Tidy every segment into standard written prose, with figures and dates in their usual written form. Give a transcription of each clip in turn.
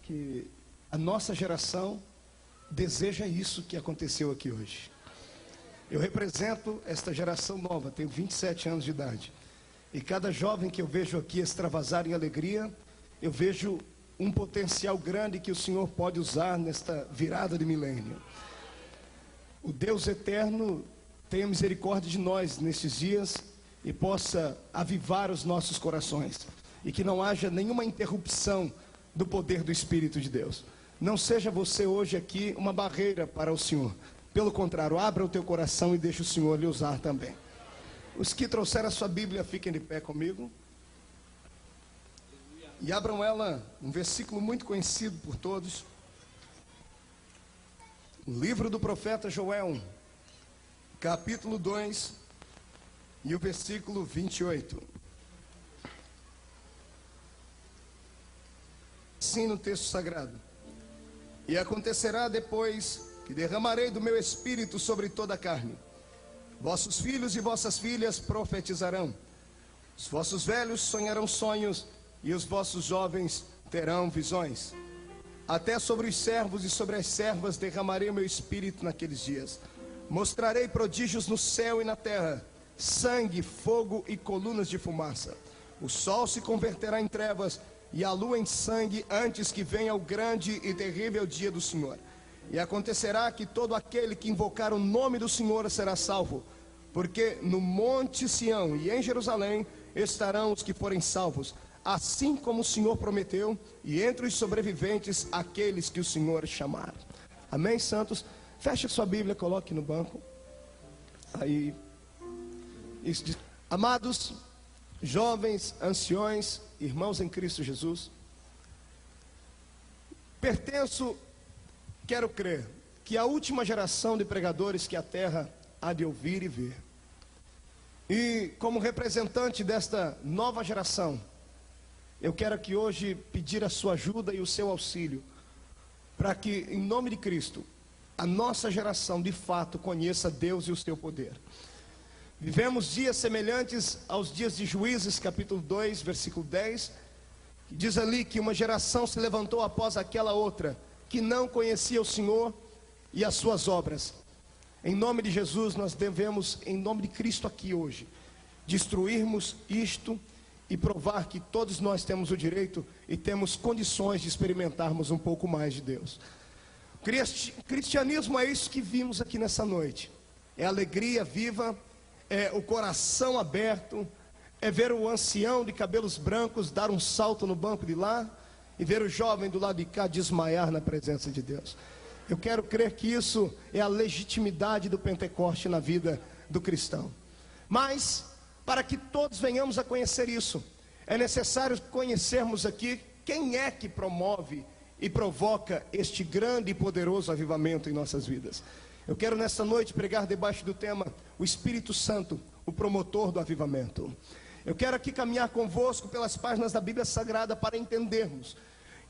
que a nossa geração deseja isso que aconteceu aqui hoje. Eu represento esta geração nova, tenho 27 anos de idade. E cada jovem que eu vejo aqui extravasar em alegria, eu vejo um potencial grande que o Senhor pode usar nesta virada de milênio. O Deus eterno tenha misericórdia de nós nestes dias e possa avivar os nossos corações. E que não haja nenhuma interrupção do poder do Espírito de Deus. Não seja você hoje aqui uma barreira para o Senhor. Pelo contrário, abra o teu coração e deixe o Senhor lhe usar também. Os que trouxeram a sua Bíblia, fiquem de pé comigo. E abram ela, um versículo muito conhecido por todos. O livro do profeta Joel, capítulo 2, e o versículo 28. Assim no texto sagrado: e acontecerá depois que derramarei do meu espírito sobre toda a carne. Vossos filhos e vossas filhas profetizarão, os vossos velhos sonharão sonhos, e os vossos jovens terão visões. Até sobre os servos e sobre as servas derramarei o meu espírito naqueles dias. Mostrarei prodígios no céu e na terra, sangue, fogo e colunas de fumaça. O sol se converterá em trevas e a lua em sangue, antes que venha o grande e terrível dia do Senhor. E acontecerá que todo aquele que invocar o nome do Senhor será salvo, porque no monte Sião e em Jerusalém estarão os que forem salvos, assim como o Senhor prometeu, e entre os sobreviventes aqueles que o Senhor chamar. Amém, santos? Feche sua Bíblia, coloque no banco. Aí. Amados, jovens, anciões, irmãos em Cristo Jesus, quero crer, que a última geração de pregadores que a terra há de ouvir e ver. E como representante desta nova geração, eu quero aqui hoje pedir a sua ajuda e o seu auxílio, para que, em nome de Cristo, a nossa geração de fato conheça Deus e o seu poder. Vivemos dias semelhantes aos dias de Juízes, capítulo 2, versículo 10, que diz ali que uma geração se levantou após aquela outra, que não conhecia o Senhor e as suas obras. Em nome de Jesus, nós devemos, em nome de Cristo aqui hoje, destruirmos isto e provar que todos nós temos o direito e temos condições de experimentarmos um pouco mais de Deus. Cristianismo é isso que vimos aqui nessa noite. É alegria viva, é o coração aberto, é ver o ancião de cabelos brancos dar um salto no banco de lá e ver o jovem do lado de cá desmaiar na presença de Deus. Eu quero crer que isso é a legitimidade do Pentecoste na vida do cristão. Mas, para que todos venhamos a conhecer isso, é necessário conhecermos aqui quem é que promove e provoca este grande e poderoso avivamento em nossas vidas. Eu quero nesta noite pregar debaixo do tema o Espírito Santo, o promotor do avivamento. Eu quero aqui caminhar convosco pelas páginas da Bíblia Sagrada para entendermos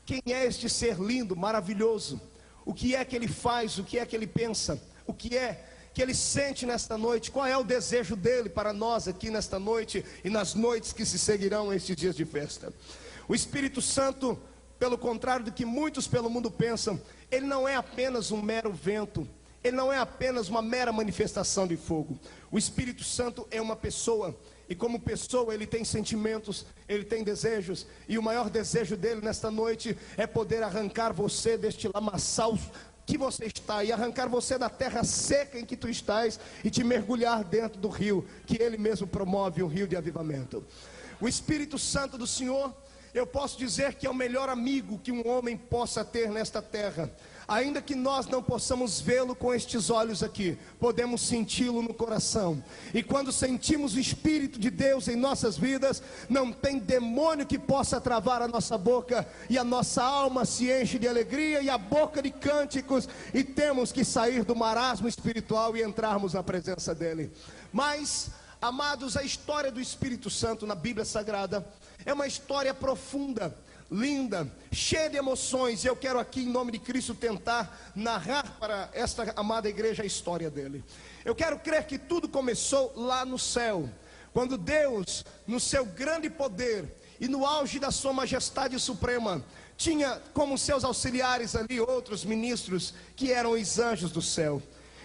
quem é este ser lindo, maravilhoso, o que é que ele faz, o que é que ele pensa, o que é que ele sente nesta noite, qual é o desejo dele para nós aqui nesta noite e nas noites que se seguirão a estes dias de festa. O Espírito Santo, pelo contrário do que muitos pelo mundo pensam, ele não é apenas um mero vento, ele não é apenas uma mera manifestação de fogo. O Espírito Santo é uma pessoa, e como pessoa ele tem sentimentos, ele tem desejos, e o maior desejo dele nesta noite é poder arrancar você deste lamaçal que você está, e arrancar você da terra seca em que tu estás, e te mergulhar dentro do rio, que ele mesmo promove, um rio de avivamento. O Espírito Santo do Senhor, eu posso dizer que é o melhor amigo que um homem possa ter nesta terra. Ainda que nós não possamos vê-lo com estes olhos aqui, podemos senti-lo no coração. E quando sentimos o Espírito de Deus em nossas vidas, não tem demônio que possa travar a nossa boca, e a nossa alma se enche de alegria e a boca de cânticos, e temos que sair do marasmo espiritual e entrarmos na presença dele. Mas, amados, a história do Espírito Santo na Bíblia Sagrada é uma história profunda, linda, cheia de emoções, e eu quero aqui em nome de Cristo tentar narrar para esta amada igreja a história dele. Eu quero crer que tudo começou lá no céu, quando Deus, no seu grande poder e no auge da sua majestade suprema, tinha como seus auxiliares ali outros ministros, que eram os anjos do céu.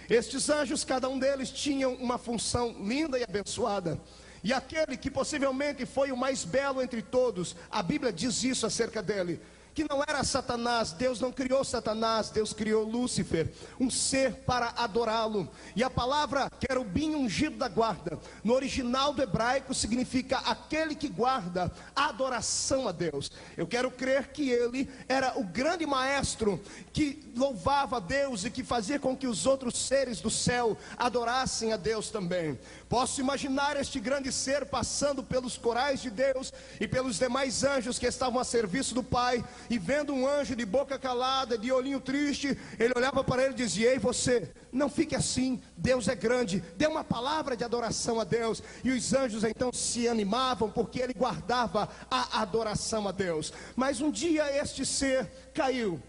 Estes anjos, cada um deles tinham uma função linda e abençoada. E aquele que possivelmente foi o mais belo entre todos, a Bíblia diz isso acerca dele, que não era Satanás. Deus não criou Satanás, Deus criou Lúcifer, um ser para adorá-lo. E a palavra querubim ungido da guarda, no original do hebraico, significa aquele que guarda a adoração a Deus. Eu quero crer que ele era o grande maestro que louvava a Deus e que fazia com que os outros seres do céu adorassem a Deus também. Posso imaginar este grande ser passando pelos corais de Deus e pelos demais anjos que estavam a serviço do Pai, e vendo um anjo de boca calada, de olhinho triste, ele olhava para ele e dizia: ei você, não fique assim, Deus é grande, dê uma palavra de adoração a Deus. E os anjos então se animavam, porque ele guardava a adoração a Deus. Mas um dia este ser caiu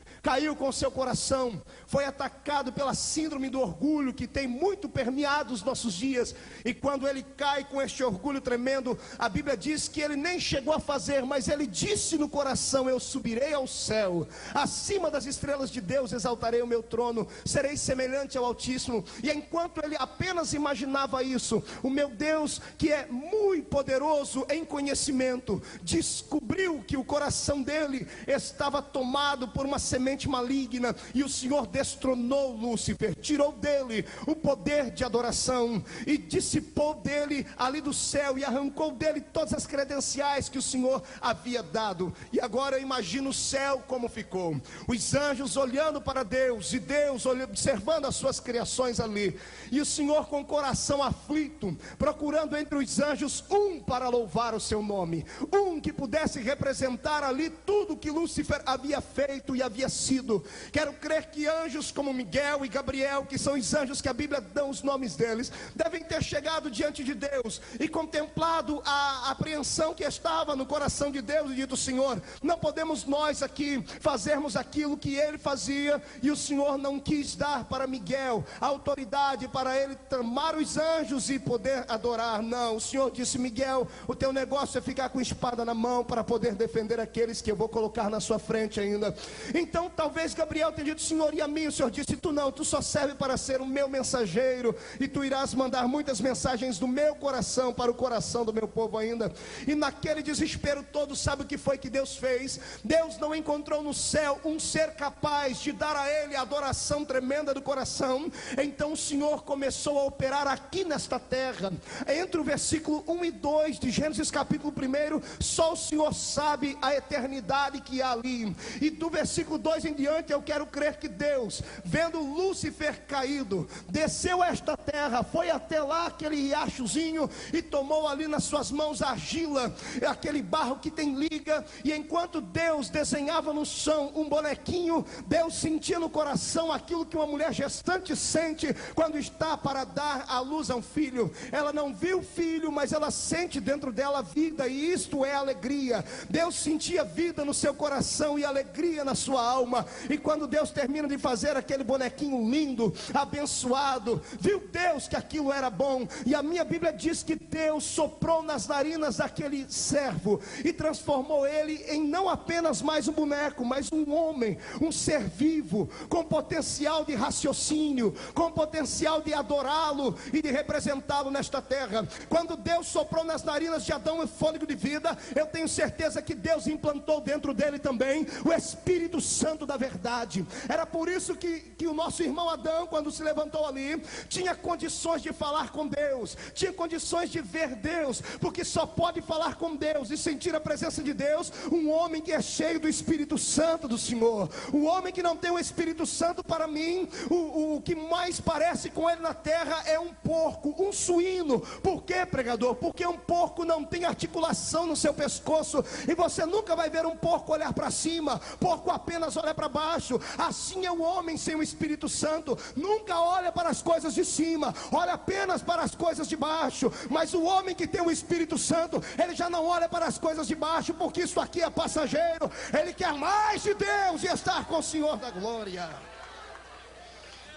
com seu coração, foi atacado pela síndrome do orgulho, que tem muito permeado os nossos dias. E quando ele cai com este orgulho tremendo, a Bíblia diz que ele nem chegou a fazer, mas ele disse no coração: eu subirei ao céu, acima das estrelas de Deus exaltarei o meu trono, serei semelhante ao Altíssimo. E enquanto ele apenas imaginava isso, o meu Deus, que é muito poderoso em conhecimento, descobriu que o coração dele estava tomado por uma semente maligna, e o Senhor destronou Lúcifer, tirou dele o poder de adoração, e dissipou dele ali do céu, e arrancou dele todas as credenciais que o Senhor havia dado. E agora eu imagino o céu como ficou, os anjos olhando para Deus, e Deus observando as suas criações ali, e o Senhor com o coração aflito, procurando entre os anjos um para louvar o seu nome, um que pudesse representar ali tudo que Lúcifer havia feito e havia sido. Quero crer que anjos como Miguel e Gabriel, que são os anjos que a Bíblia dá os nomes deles, devem ter chegado diante de Deus e contemplado a apreensão que estava no coração de Deus, e dito: Senhor, não podemos nós aqui fazermos aquilo que ele fazia. E o Senhor não quis dar para Miguel a autoridade para ele tomar os anjos e poder adorar. Não, o Senhor disse: Miguel, o teu negócio é ficar com espada na mão para poder defender aqueles que eu vou colocar na sua frente ainda. Então talvez Gabriel tenha dito: Senhor, e a mim? O Senhor disse: tu não, tu só serve para ser o meu mensageiro, e tu irás mandar muitas mensagens do meu coração para o coração do meu povo ainda. E naquele desespero todo, sabe o que foi que Deus fez? Deus não encontrou no céu um ser capaz de dar a ele a adoração tremenda do coração. Então o Senhor começou a operar aqui nesta terra. Entre o versículo 1 e 2 de Gênesis capítulo 1, só o Senhor sabe a eternidade que há ali. E do versículo 2 em diante, eu quero crer que Deus, vendo Lúcifer caído, desceu a esta terra, foi até lá aquele riachozinho, e tomou ali nas suas mãos a argila, aquele barro que tem liga. E enquanto Deus desenhava no chão um bonequinho, Deus sentia no coração aquilo que uma mulher gestante sente quando está para dar à luz a um filho. Ela não viu o filho, mas ela sente dentro dela a vida, e isto é alegria. Deus sentia vida no seu coração e alegria na sua alma. E quando Deus termina de fazer aquele bonequinho lindo, abençoado, viu Deus que aquilo era bom. E a minha Bíblia diz que Deus soprou nas narinas daquele servo e transformou ele em não apenas mais um boneco, mas um homem, um ser vivo, com potencial de raciocínio, com potencial de adorá-lo e de representá-lo nesta terra. Quando Deus soprou nas narinas de Adão o fôlego de vida, eu tenho certeza que Deus implantou dentro dele também o Espírito Santo da verdade. Era por isso que o nosso irmão Adão, quando se levantou ali, tinha condições de falar com Deus, tinha condições de ver Deus, porque só pode falar com Deus e sentir a presença de Deus um homem que é cheio do Espírito Santo do Senhor. O homem que não tem o Espírito Santo, para mim, o que mais parece com ele na terra é um porco, um suíno. Por quê, pregador? Porque um porco não tem articulação no seu pescoço, e você nunca vai ver um porco olhar para cima. Porco apenas olha para baixo. Assim é o homem sem o Espírito Santo, nunca olha para as coisas de cima, olha apenas para as coisas de baixo. Mas o homem que tem o Espírito Santo, ele já não olha para as coisas de baixo, porque isso aqui é passageiro. Ele quer mais de Deus e estar com o Senhor da glória.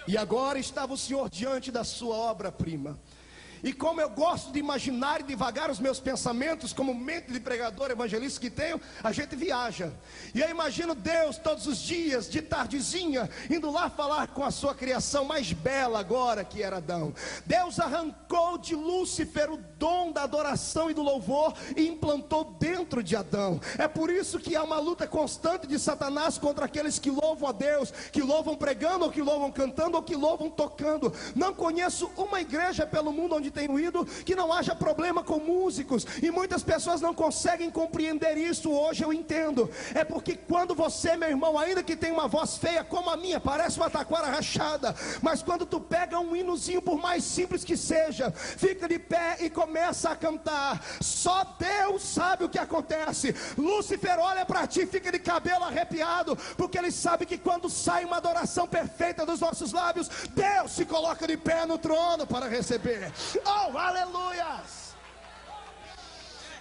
E agora estava o Senhor diante da sua obra-prima, E como eu gosto de imaginar e devagar os meus pensamentos, como mente de pregador evangelista que tenho, a gente viaja. E eu imagino Deus todos os dias, de tardezinha, indo lá falar com a sua criação mais bela agora, que era Adão. Deus arrancou de Lúcifer o dom da adoração e do louvor e implantou dentro de Adão. É por isso que há uma luta constante de Satanás contra aqueles que louvam a Deus, que louvam pregando, ou que louvam cantando, ou que louvam tocando. Não conheço uma igreja pelo mundo onde tenho ido que não haja problema com músicos, e muitas pessoas não conseguem compreender isso. Hoje eu entendo. É porque quando você, meu irmão, ainda que tem uma voz feia como a minha, parece uma taquara rachada, mas quando tu pega um hinozinho, por mais simples que seja, fica de pé e começa a cantar, só Deus sabe o que acontece. Lúcifer olha para ti, fica de cabelo arrepiado, porque ele sabe que quando sai uma adoração perfeita dos nossos lábios, Deus se coloca de pé no trono para receber. Oh, aleluias!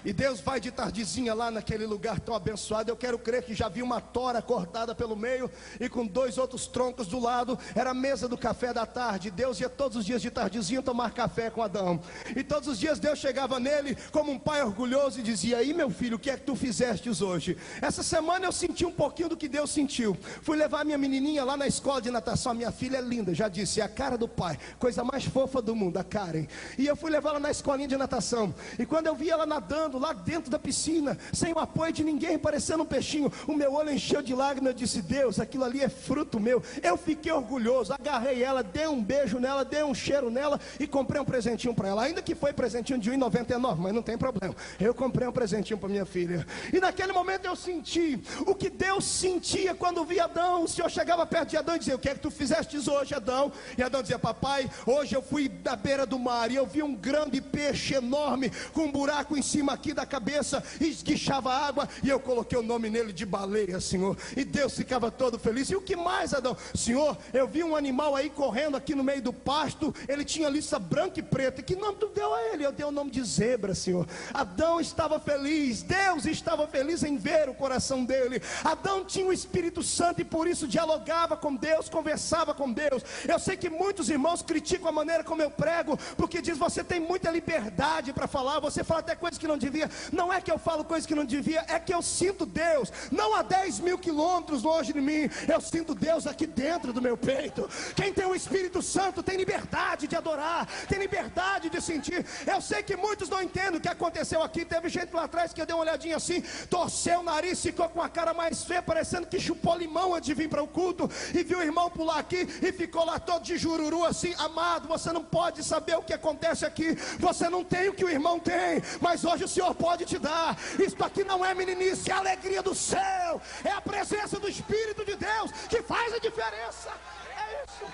E Deus vai de tardezinha lá naquele lugar tão abençoado. Eu quero crer que já vi uma tora cortada pelo meio e com 2 outros troncos do lado. Era a mesa do café da tarde. Deus ia todos os dias de tardezinha tomar café com Adão. E todos os dias Deus chegava nele como um pai orgulhoso e dizia: "Aí, meu filho, o que é que tu fizestes hoje?" Essa semana eu senti um pouquinho do que Deus sentiu. Fui levar a minha menininha lá na escola de natação. A minha filha é linda, já disse, é a cara do pai, coisa mais fofa do mundo, a Karen. E eu fui levar ela na escolinha de natação. E quando eu vi ela nadando lá dentro da piscina, sem o apoio de ninguém, parecendo um peixinho, o meu olho encheu de lágrimas. Eu disse: "Deus, aquilo ali é fruto meu." Eu fiquei orgulhoso, agarrei ela, dei um beijo nela, dei um cheiro nela e comprei um presentinho para ela, ainda que foi presentinho de R$1,99, mas não tem problema, eu comprei um presentinho para minha filha. E naquele momento eu senti o que Deus sentia quando via Adão. O Senhor chegava perto de Adão e dizia: "O que é que tu fizestes hoje, Adão?" E Adão dizia: "Papai, hoje eu fui da beira do mar e eu vi um grande peixe enorme com um buraco em cima aqui da cabeça e esguichava água, e eu coloquei o nome nele de baleia, Senhor." E Deus ficava todo feliz. "E o que mais, Adão?" "Senhor, eu vi um animal aí correndo aqui no meio do pasto, ele tinha lista branca e preta." "Que nome tu deu a ele?" "Eu dei o nome de zebra, Senhor." Adão estava feliz, Deus estava feliz em ver o coração dele. Adão tinha o Espírito Santo e por isso dialogava com Deus, conversava com Deus. Eu sei que muitos irmãos criticam a maneira como eu prego, porque diz: "Você tem muita liberdade para falar, você fala até coisas que não devia." Não é que eu falo coisas que não devia, é que eu sinto Deus, não a 10.000 quilômetros longe de mim, eu sinto Deus aqui dentro do meu peito. Quem tem o Espírito Santo tem liberdade de adorar, tem liberdade de sentir. Eu sei que muitos não entendem o que aconteceu aqui. Teve gente lá atrás que eu dei uma olhadinha assim, torceu o nariz, ficou com a cara mais feia, parecendo que chupou limão antes de vir para o culto, e viu o irmão pular aqui e ficou lá todo de jururu assim. Amado, você não pode saber o que acontece aqui, você não tem o que o irmão tem, mas hoje o Senhor pode te dar. Isto aqui não é meninice, é a alegria do céu, é a presença do Espírito de Deus que faz a diferença. É isso.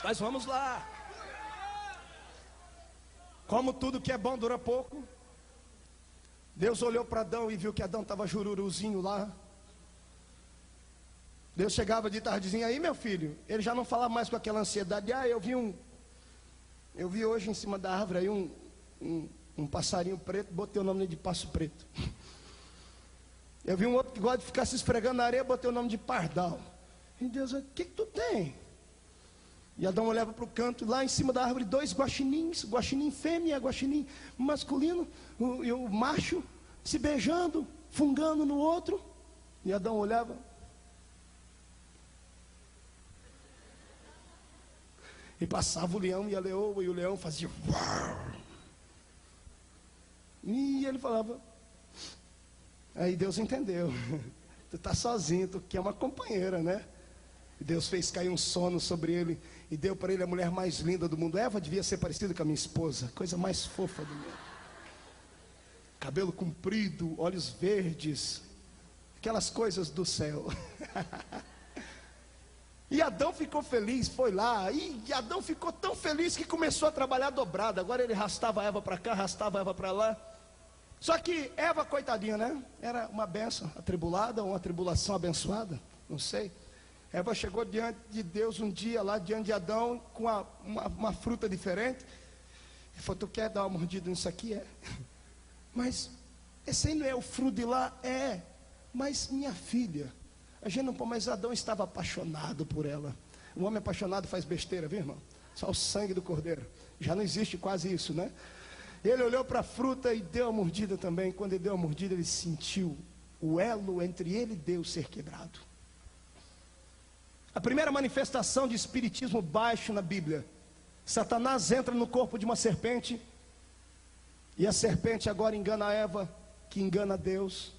Mas vamos lá. Como tudo que é bom dura pouco, Deus olhou para Adão e viu que Adão estava jururuzinho lá. Deus chegava de tardezinha: "Aí, meu filho." Ele já não falava mais com aquela ansiedade: "Ah, eu vi hoje em cima da árvore aí um passarinho preto, botei o nome de passo preto. Eu vi um outro que gosta de ficar se esfregando na areia, botei o nome de pardal." E Deus: "O que tu tem?" E Adão olhava para o canto, lá em cima da árvore, 2 guaxinins, guaxinim fêmea, guaxinim masculino, e o macho se beijando, fungando no outro. E Adão olhava. E passava o leão e a leoa, e o leão fazia uau. E ele falava. Aí Deus entendeu: "Tu está sozinho, tu quer uma companheira, né?" E Deus fez cair um sono sobre ele e deu para ele a mulher mais linda do mundo. Eva devia ser parecida com a minha esposa, coisa mais fofa do mundo. Cabelo comprido, olhos verdes, aquelas coisas do céu. E Adão ficou feliz, foi lá, e Adão ficou tão feliz que começou a trabalhar dobrado. Agora ele arrastava a Eva para cá, arrastava a Eva para lá. Só que Eva, coitadinha, né? Era uma bênção atribulada ou uma tribulação abençoada, não sei. Eva chegou diante de Deus um dia lá, diante de Adão, com uma fruta diferente. Ele falou: "Tu quer dar uma mordida nisso aqui?" "É." "Mas esse aí não é o fruto de lá?" "É." "Mas minha filha." A gente não pode, mas Adão estava apaixonado por ela. O homem apaixonado faz besteira, viu, irmão? Só o sangue do cordeiro. Já não existe quase isso, né? Ele olhou para a fruta e deu a mordida também. Quando ele deu a mordida, ele sentiu o elo entre ele e Deus ser quebrado. A primeira manifestação de espiritismo baixo na Bíblia: Satanás entra no corpo de uma serpente, e a serpente agora engana a Eva, que engana Deus,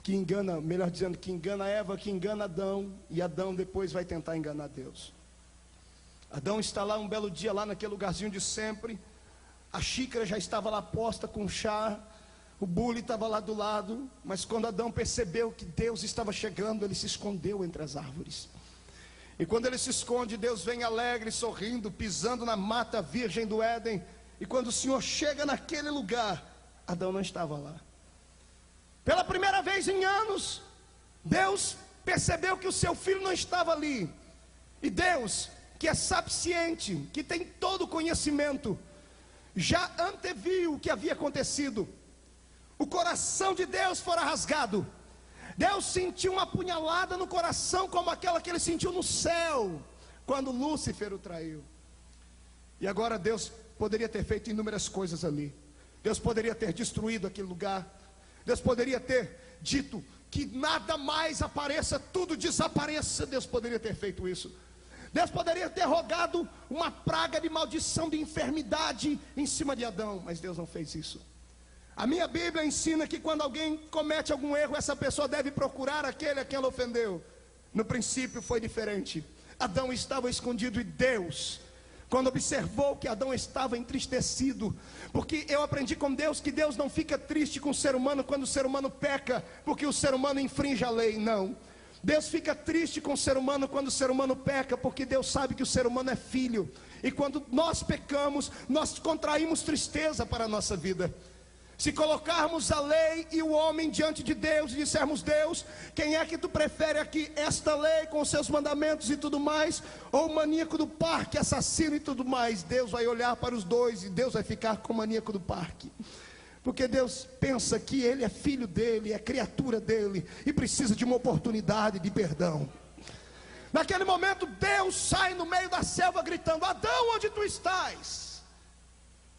que engana, melhor dizendo, que engana Eva, que engana Adão, e Adão depois vai tentar enganar Deus. Adão está lá um belo dia, lá naquele lugarzinho de sempre, a xícara já estava lá posta com chá, o bule estava lá do lado, mas quando Adão percebeu que Deus estava chegando, ele se escondeu entre as árvores. E quando ele se esconde, Deus vem alegre, sorrindo, pisando na mata virgem do Éden. E quando o Senhor chega naquele lugar, Adão não estava lá. Pela primeira vez em anos, Deus percebeu que o seu filho não estava ali. E Deus, que é sapiente, que tem todo o conhecimento, já anteviu o que havia acontecido. O coração de Deus fora rasgado. Deus sentiu uma punhalada no coração, como aquela que ele sentiu no céu, quando Lúcifer o traiu. E agora Deus poderia ter feito inúmeras coisas ali. Deus poderia ter destruído aquele lugar. Deus poderia ter dito que nada mais apareça, tudo desapareça. Deus poderia ter feito isso. Deus poderia ter rogado uma praga de maldição, de enfermidade em cima de Adão, mas Deus não fez isso. A minha Bíblia ensina que quando alguém comete algum erro, essa pessoa deve procurar aquele a quem ela ofendeu. No princípio foi diferente. Adão estava escondido e Deus, quando observou que Adão estava entristecido, porque eu aprendi com Deus que Deus não fica triste com o ser humano quando o ser humano peca, porque o ser humano infringe a lei, não. Deus fica triste com o ser humano quando o ser humano peca, porque Deus sabe que o ser humano é filho. E quando nós pecamos, nós contraímos tristeza para a nossa vida. Se colocarmos a lei e o homem diante de Deus e dissermos: Deus, quem é que tu prefere aqui, esta lei com os seus mandamentos e tudo mais, ou o maníaco do parque, assassino e tudo mais? Deus vai olhar para os dois e Deus vai ficar com o maníaco do parque, porque Deus pensa que ele é filho dele, é criatura dele e precisa de uma oportunidade de perdão. Naquele momento Deus sai no meio da selva gritando: Adão, onde tu estás?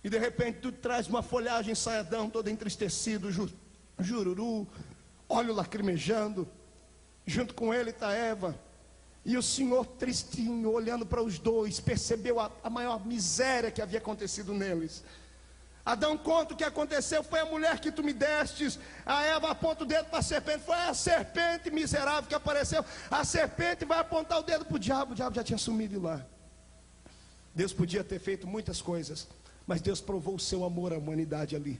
E de repente tu traz uma folhagem, sai Adão todo entristecido, jururu, olho lacrimejando. Junto com ele está Eva. E o Senhor tristinho, olhando para os dois, percebeu a maior miséria que havia acontecido neles. Adão conta o que aconteceu: foi a mulher que tu me destes. A Eva aponta o dedo para a serpente: foi a serpente miserável que apareceu. A serpente vai apontar o dedo para o diabo já tinha sumido lá. Deus podia ter feito muitas coisas, mas Deus provou o seu amor à humanidade ali.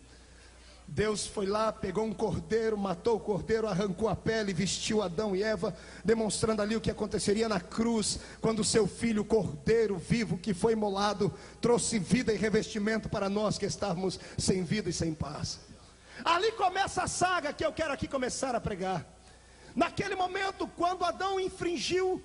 Deus foi lá, pegou um cordeiro, matou o cordeiro, arrancou a pele, vestiu Adão e Eva, demonstrando ali o que aconteceria na cruz, quando o seu filho, cordeiro vivo que foi imolado, trouxe vida e revestimento para nós que estávamos sem vida e sem paz. Ali começa a saga que eu quero aqui começar a pregar. Naquele momento, quando Adão infringiu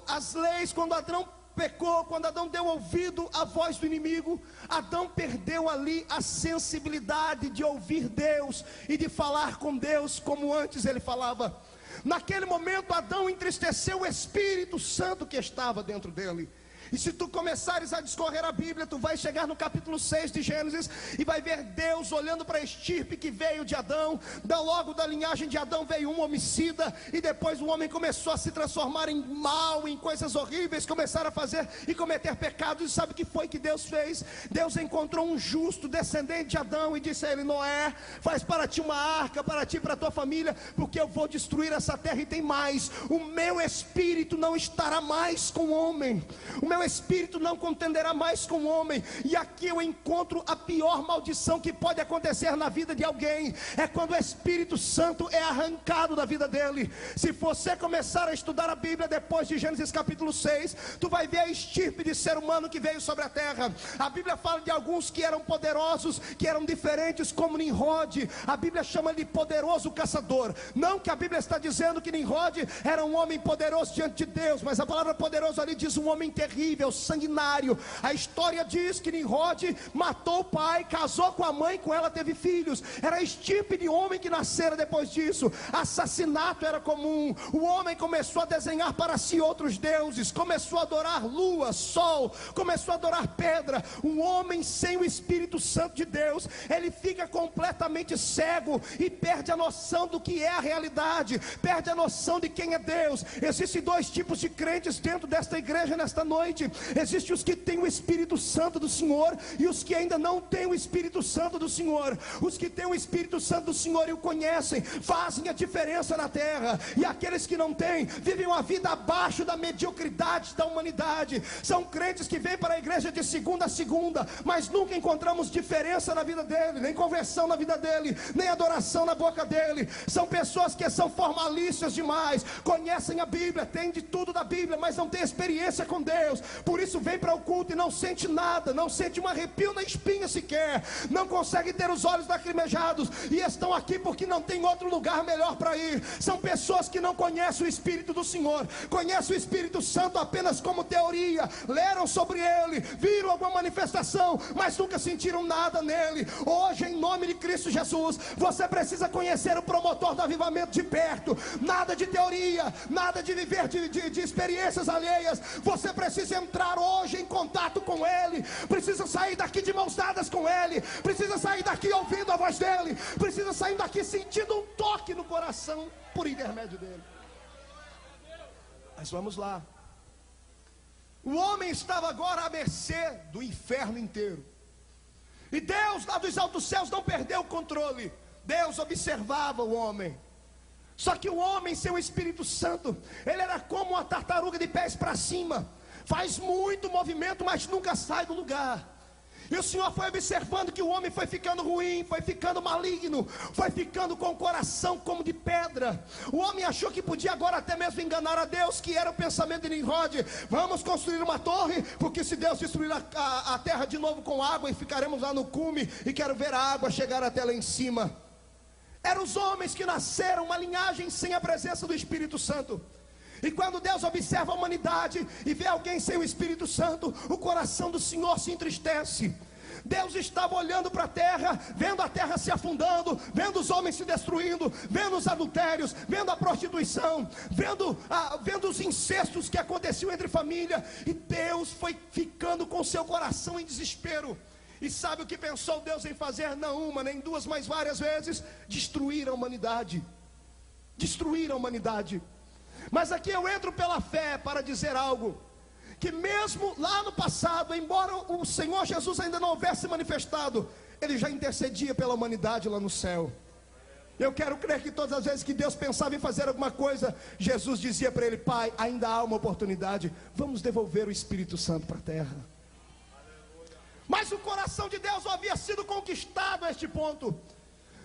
as leis, quando Adão pecou, quando Adão deu ouvido à voz do inimigo, Adão perdeu ali a sensibilidade de ouvir Deus e de falar com Deus como antes ele falava. Naquele momento Adão entristeceu o Espírito Santo que estava dentro dele. E se tu começares a discorrer a Bíblia, tu vais chegar no capítulo 6 de Gênesis e vai ver Deus olhando para a estirpe que veio de Adão. Logo da linhagem de Adão veio um homicida, e depois o homem começou a se transformar em mal, em coisas horríveis, começaram a fazer e cometer pecados. E sabe o que foi que Deus fez? Deus encontrou um justo descendente de Adão e disse a ele: Noé, faz para ti uma arca, para ti e para a tua família, porque eu vou destruir essa terra. E tem mais: o meu espírito não estará mais com o homem, o meu espírito não contenderá mais com o homem. E aqui eu encontro a pior maldição que pode acontecer na vida de alguém: é quando o Espírito Santo é arrancado da vida dele. Se você começar a estudar a Bíblia depois de Gênesis capítulo 6, tu vai ver a estirpe de ser humano que veio sobre a terra. A Bíblia fala de alguns que eram poderosos, que eram diferentes, como Nimrod. A Bíblia chama de poderoso caçador. Não que a Bíblia está dizendo que Nimrod era um homem poderoso diante de Deus, mas a palavra poderoso ali diz um homem terrível, terrível, sanguinário. A história diz que Nimrod matou o pai, casou com a mãe, com ela teve filhos. Era a estirpe de homem que nascera depois disso. Assassinato era comum. O homem começou a desenhar para si outros deuses, começou a adorar lua, sol, começou a adorar pedra. Um homem sem o Espírito Santo de Deus, ele fica completamente cego e perde a noção do que é a realidade, perde a noção de quem é Deus. Existem dois tipos de crentes dentro desta igreja nesta noite. Existem os que têm o Espírito Santo do Senhor e os que ainda não têm o Espírito Santo do Senhor. Os que têm o Espírito Santo do Senhor e o conhecem, fazem a diferença na terra. E aqueles que não têm, vivem uma vida abaixo da mediocridade da humanidade. São crentes que vêm para a igreja de segunda a segunda, mas nunca encontramos diferença na vida dele, nem conversão na vida dele, nem adoração na boca dele. São pessoas que são formalistas demais, conhecem a Bíblia, têm de tudo da Bíblia, mas não têm experiência com Deus. Por isso vem para o culto e não sente nada, não sente um arrepio na espinha sequer, não consegue ter os olhos lacrimejados, e estão aqui porque não tem outro lugar melhor para ir. São pessoas que não conhecem o Espírito do Senhor, conhecem o Espírito Santo apenas como teoria, leram sobre ele, viram alguma manifestação, mas nunca sentiram nada nele. Hoje, em nome de Cristo Jesus, você precisa conhecer o promotor do avivamento de perto. Nada de teoria, nada de viver de experiências alheias. Você precisa entrar hoje em contato com ele, precisa sair daqui de mãos dadas com ele, precisa sair daqui ouvindo a voz dele, precisa sair daqui sentindo um toque no coração por intermédio dele. Mas vamos lá. O homem estava agora à mercê do inferno inteiro, e Deus lá dos altos céus não perdeu o controle. Deus observava o homem. Só que o homem sem o Espírito Santo, ele era como uma tartaruga de pés para cima, faz muito movimento, mas nunca sai do lugar. E o Senhor foi observando que o homem foi ficando ruim, foi ficando maligno, foi ficando com o coração como de pedra. O homem achou que podia agora até mesmo enganar a Deus, que era o pensamento de Nimrod: vamos construir uma torre, porque se Deus destruir a terra de novo com água, e ficaremos lá no cume, e quero ver a água chegar até lá em cima. Eram os homens que nasceram uma linhagem sem a presença do Espírito Santo. E quando Deus observa a humanidade e vê alguém sem o Espírito Santo, o coração do Senhor se entristece. Deus estava olhando para a terra, vendo a terra se afundando, vendo os homens se destruindo, vendo os adultérios, vendo a prostituição, vendo os incestos que aconteciam entre família. E Deus foi ficando com seu coração em desespero. E sabe o que pensou Deus em fazer? Não uma, nem duas, mas várias vezes: destruir a humanidade. Destruir a humanidade. Mas aqui eu entro pela fé para dizer algo, que mesmo lá no passado, embora o Senhor Jesus ainda não houvesse manifestado, Ele já intercedia pela humanidade lá no céu. Eu quero crer que todas as vezes que Deus pensava em fazer alguma coisa, Jesus dizia para Ele: Pai, ainda há uma oportunidade, vamos devolver o Espírito Santo para a terra. Mas o coração de Deus havia sido conquistado a este ponto.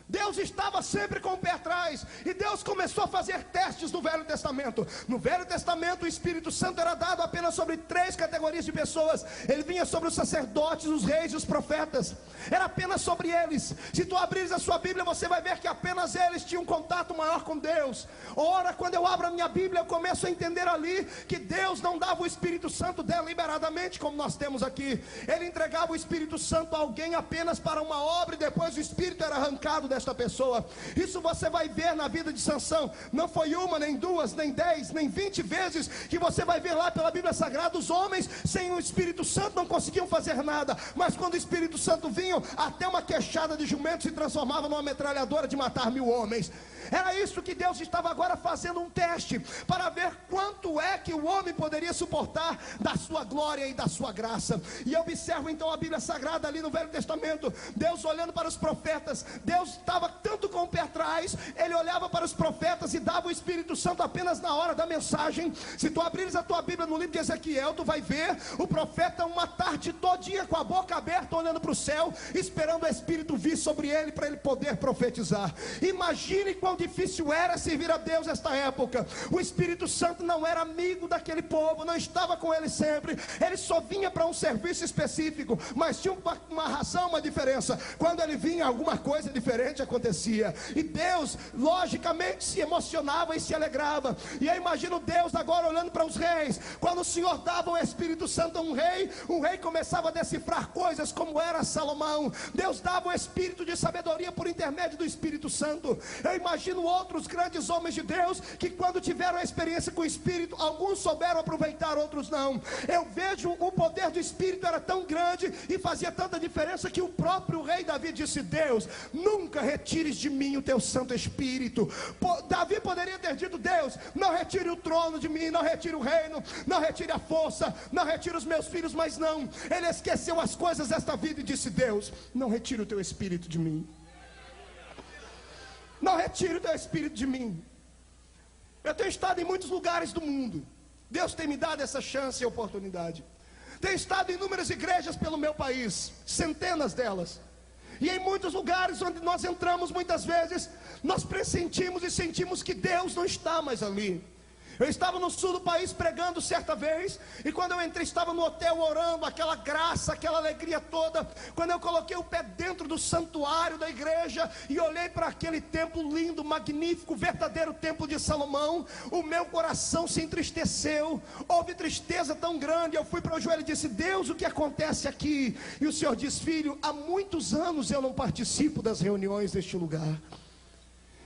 Deus estava sempre com o pé atrás, e Deus começou a fazer testes no Velho Testamento. No Velho Testamento o Espírito Santo era dado apenas sobre 3 categorias de pessoas. Ele vinha sobre os sacerdotes, os reis e os profetas. Era apenas sobre eles. Se tu abrires a sua Bíblia, você vai ver que apenas eles tinham um contato maior com Deus. Ora, quando eu abro a minha Bíblia, eu começo a entender ali que Deus não dava o Espírito Santo deliberadamente, como nós temos aqui. Ele entregava o Espírito Santo a alguém apenas para uma obra, e depois o Espírito era arrancado desta pessoa. Isso você vai ver na vida de Sansão. Não foi uma, nem duas, nem 10, nem 20 vezes que você vai ver lá pela Bíblia Sagrada. Os homens sem o Espírito Santo não conseguiam fazer nada, mas quando o Espírito Santo vinha, até uma queixada de jumento se transformava numa metralhadora de matar 1000 homens. Era isso que Deus estava agora fazendo, um teste, para ver quanto é que o homem poderia suportar da sua glória e da sua graça. E eu observo então a Bíblia Sagrada ali no Velho Testamento, Deus olhando para os profetas. Deus estava tanto com o pé atrás, Ele olhava para os profetas e dava o Espírito Santo apenas na hora da mensagem. Se tu abrires a tua Bíblia no livro de Ezequiel, tu vai ver o profeta uma tarde todinha com a boca aberta, olhando para o céu, esperando o Espírito vir sobre ele, para ele poder profetizar. Imagine quão difícil era servir a Deus nesta época. O Espírito Santo não era amigo daquele povo, não estava com ele sempre. Ele só vinha para um serviço específico, mas tinha uma razão, uma diferença. Quando ele vinha, alguma coisa diferente repente acontecia. E Deus, logicamente, se emocionava e se alegrava. E eu imagino Deus agora olhando para os reis. Quando o Senhor dava o Espírito Santo a um rei começava a decifrar coisas como era Salomão. Deus dava o espírito de sabedoria por intermédio do Espírito Santo. Eu imagino outros grandes homens de Deus que quando tiveram a experiência com o Espírito, alguns souberam aproveitar, outros não. Eu vejo o poder do Espírito era tão grande e fazia tanta diferença que o próprio rei Davi disse: Deus, nunca retires de mim o teu Santo Espírito. Davi poderia ter dito: Deus, não retire o trono de mim, não retire o reino, não retire a força, não retire os meus filhos, mas não, ele esqueceu as coisas desta vida e disse: Deus, não retire o teu Espírito de mim, não retire o teu Espírito de mim. Eu tenho estado em muitos lugares do mundo, Deus tem me dado essa chance e oportunidade. Tenho estado em inúmeras igrejas pelo meu país, centenas delas. E em muitos lugares onde nós entramos, muitas vezes, nós pressentimos e sentimos que Deus não está mais ali. Eu estava no sul do país pregando certa vez, e quando eu entrei, estava no hotel orando, aquela graça, aquela alegria toda. Quando eu coloquei o pé dentro do santuário da igreja e olhei para aquele templo lindo, magnífico, verdadeiro templo de Salomão, o meu coração se entristeceu. Houve tristeza tão grande. Eu fui para o joelho e disse: Deus, o que acontece aqui? E o Senhor diz: filho, há muitos anos eu não participo das reuniões deste lugar.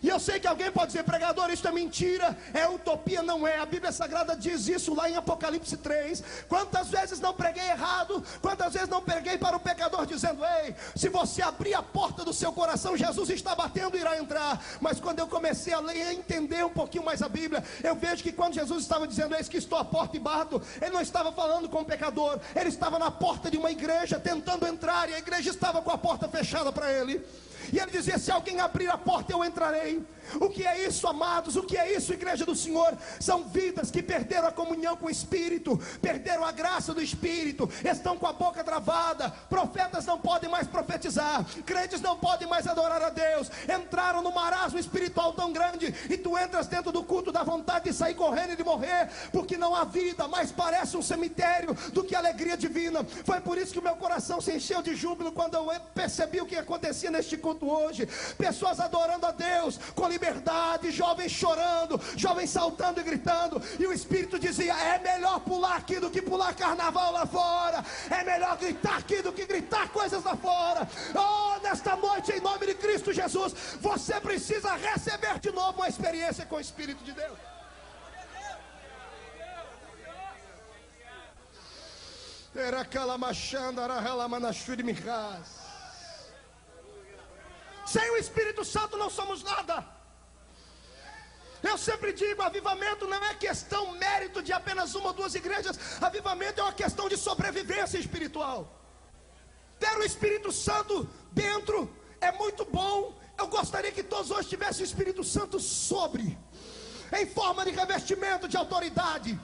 E eu sei que alguém pode dizer: pregador, isso é mentira, é utopia. Não é, a Bíblia Sagrada diz isso lá em Apocalipse 3. Quantas vezes não preguei errado, quantas vezes não preguei para o pecador dizendo: ei, se você abrir a porta do seu coração, Jesus está batendo e irá entrar. Mas quando eu comecei a ler e a entender um pouquinho mais a Bíblia, eu vejo que quando Jesus estava dizendo: eis que estou à porta e bato, ele não estava falando com o pecador, ele estava na porta de uma igreja tentando entrar, e a igreja estava com a porta fechada para ele. E ele dizia: se alguém abrir a porta, eu entrarei. O que é isso, amados? O que é isso, igreja do Senhor? São vidas que perderam a comunhão com o Espírito, perderam a graça do Espírito, estão com a boca travada. Profetas não podem mais profetizar, crentes não podem mais adorar a Deus. Entraram num marasmo espiritual tão grande, e tu entras dentro do culto da vontade de sair correndo e de morrer, porque não há vida, mais parece um cemitério do que alegria divina. Foi por isso que o meu coração se encheu de júbilo quando eu percebi o que acontecia neste culto hoje. Pessoas adorando a Deus com liberdade, jovens chorando, jovens saltando e gritando. E o Espírito dizia: é melhor pular aqui do que pular carnaval lá fora, é melhor gritar aqui do que gritar coisas lá fora. Oh, nesta noite, em nome de Cristo Jesus, você precisa receber de novo uma experiência com o Espírito de Deus. Sem o Espírito Santo não somos nada. Eu sempre digo: avivamento não é questão, mérito de apenas uma ou duas igrejas. Avivamento é uma questão de sobrevivência espiritual. Ter o Espírito Santo dentro é muito bom. Eu gostaria que todos hoje tivessem o Espírito Santo sobre, em forma de revestimento de autoridade,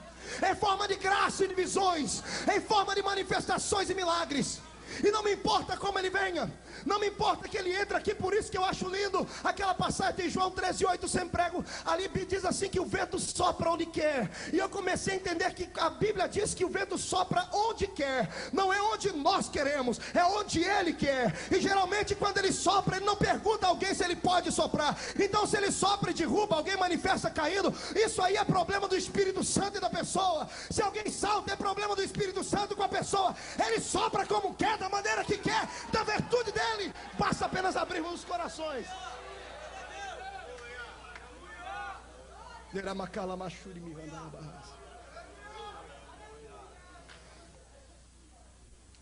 em forma de graça e de visões, em forma de manifestações e milagres. E não me importa como ele venha, não me importa que ele entre aqui. Por isso que eu acho lindo aquela passagem de João 13:8, sem prego. Ali diz assim que o vento sopra onde quer. E eu comecei a entender que a Bíblia diz que o vento sopra onde quer, não é onde nós queremos, é onde ele quer. E geralmente quando ele sopra, ele não pergunta a alguém se ele pode soprar. Então se ele sopra e derruba, alguém manifesta caindo, isso aí é problema do Espírito Santo e da pessoa. Se alguém salta, é problema do Espírito Santo com a pessoa. Ele sopra como quer, da maneira que quer, da virtude dele. Basta apenas abrirmos os corações.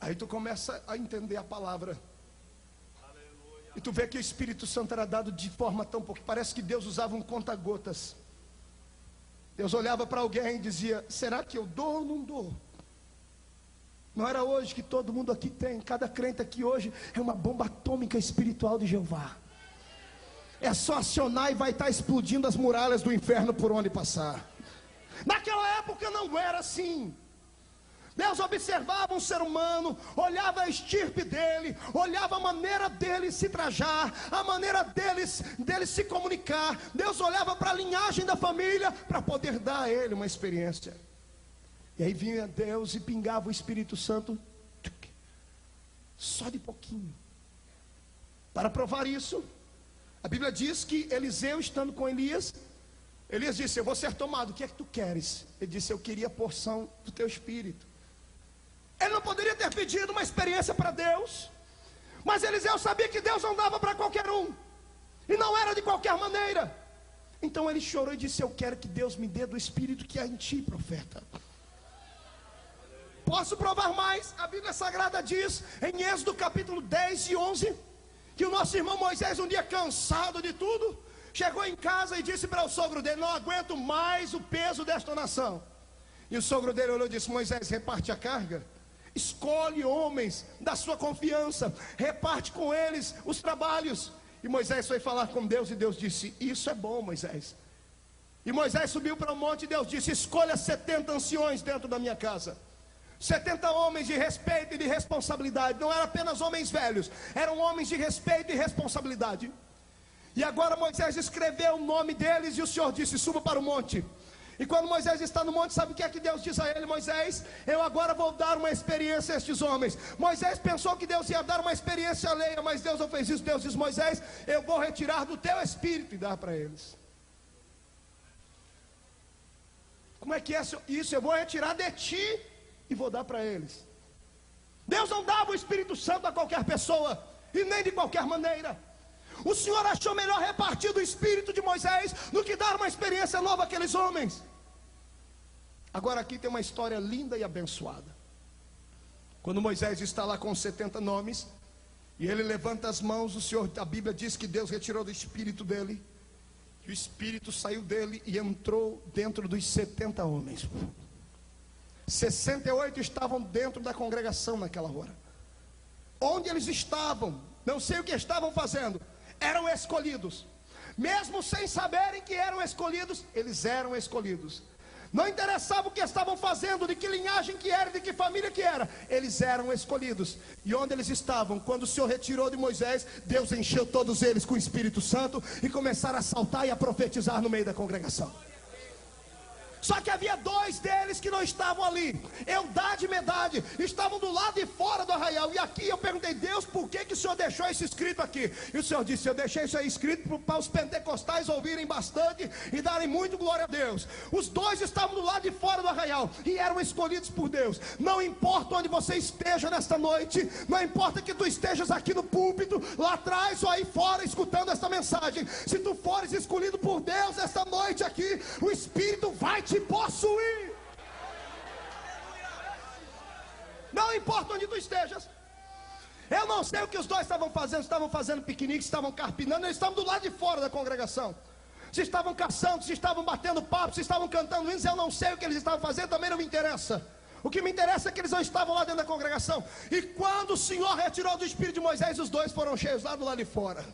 Aí tu começa a entender a palavra, e tu vê que o Espírito Santo era dado de forma tão pouca. Parece que Deus usava um conta-gotas. Deus olhava para alguém e dizia: será que eu dou ou não dou? Não era hoje que todo mundo aqui tem, cada crente aqui hoje é uma bomba atômica espiritual de Jeová. É só acionar e vai estar explodindo as muralhas do inferno por onde passar. Naquela época não era assim. Deus observava um ser humano, olhava a estirpe dele, olhava a maneira dele se trajar, a maneira dele se comunicar. Deus olhava para a linhagem da família para poder dar a ele uma experiência. E aí vinha Deus e pingava o Espírito Santo, só de pouquinho. Para provar isso, A Bíblia diz que Eliseu, estando com Elias, Elias disse: eu vou ser tomado, o que é que tu queres? Ele disse: eu queria a porção do teu espírito. Ele não poderia ter pedido uma experiência para Deus, mas Eliseu sabia que Deus não dava para qualquer um, e não era de qualquer maneira. Então ele chorou e disse: eu quero que Deus me dê do espírito que há em ti, profeta. Posso provar mais? A Bíblia Sagrada diz em Êxodo capítulo 10 e 11 que o nosso irmão Moisés, um dia cansado de tudo, chegou em casa e disse para o sogro dele: não aguento mais o peso desta nação. E o sogro dele olhou e disse: Moisés, reparte a carga, escolhe homens da sua confiança, reparte com eles os trabalhos. E Moisés foi falar com Deus, e Deus disse: isso é bom, Moisés. E Moisés subiu para o monte, e Deus disse: escolha 70 anciões dentro da minha casa, 70 homens de respeito e de responsabilidade. Não eram apenas homens velhos, eram homens de respeito e responsabilidade. E agora Moisés escreveu o nome deles, e o Senhor disse: suba para o monte. E quando Moisés está no monte, sabe o que é que Deus diz a ele? Moisés, eu agora vou dar uma experiência a estes homens. Moisés pensou que Deus ia dar uma experiência alheia, mas Deus não fez isso. Deus diz: Moisés, eu vou retirar do teu espírito e dar para eles. Como é que é isso? Eu vou retirar de ti e vou dar para eles. Deus não dava o Espírito Santo a qualquer pessoa, e nem de qualquer maneira. O Senhor achou melhor repartir do Espírito de Moisés do que dar uma experiência nova àqueles homens. Agora aqui tem uma história linda e abençoada. Quando Moisés está lá com os 70 nomes, e ele levanta as mãos, o Senhor, a Bíblia diz que Deus retirou do Espírito dele, e o Espírito saiu dele e entrou dentro dos 70 homens. 68 estavam dentro da congregação naquela hora. Onde eles estavam, não sei o que estavam fazendo, eram escolhidos. Mesmo sem saberem que eram escolhidos, eles eram escolhidos. Não interessava o que estavam fazendo, de que linhagem que era, de que família que era, eles eram escolhidos. E onde eles estavam, quando o Senhor retirou de Moisés, Deus encheu todos eles com o Espírito Santo, e começaram a saltar e a profetizar no meio da congregação. Só que havia dois deles que não estavam ali, Eldade e Medade, estavam do lado de fora do arraial. E aqui eu perguntei: Deus, por que o Senhor deixou isso escrito aqui? E o Senhor disse: eu deixei isso aí escrito para os pentecostais ouvirem bastante e darem muito glória a Deus. Os dois estavam do lado de fora do arraial e eram escolhidos por Deus. Não importa onde você esteja nesta noite, não importa que tu estejas aqui no púlpito, lá atrás ou aí fora escutando esta mensagem, se tu fores escolhido por Deus esta noite aqui, o Espírito vai te possuir. Não importa onde tu estejas. Eu não sei o que os dois estavam fazendo piquenique, estavam carpinando, eles estavam do lado de fora da congregação. Se estavam caçando, se estavam batendo papo, se estavam cantando hinos, eu não sei o que eles estavam fazendo, também não me interessa. O que me interessa é que eles não estavam lá dentro da congregação. E quando o Senhor retirou do Espírito de Moisés, os dois foram cheios lá do lado de fora.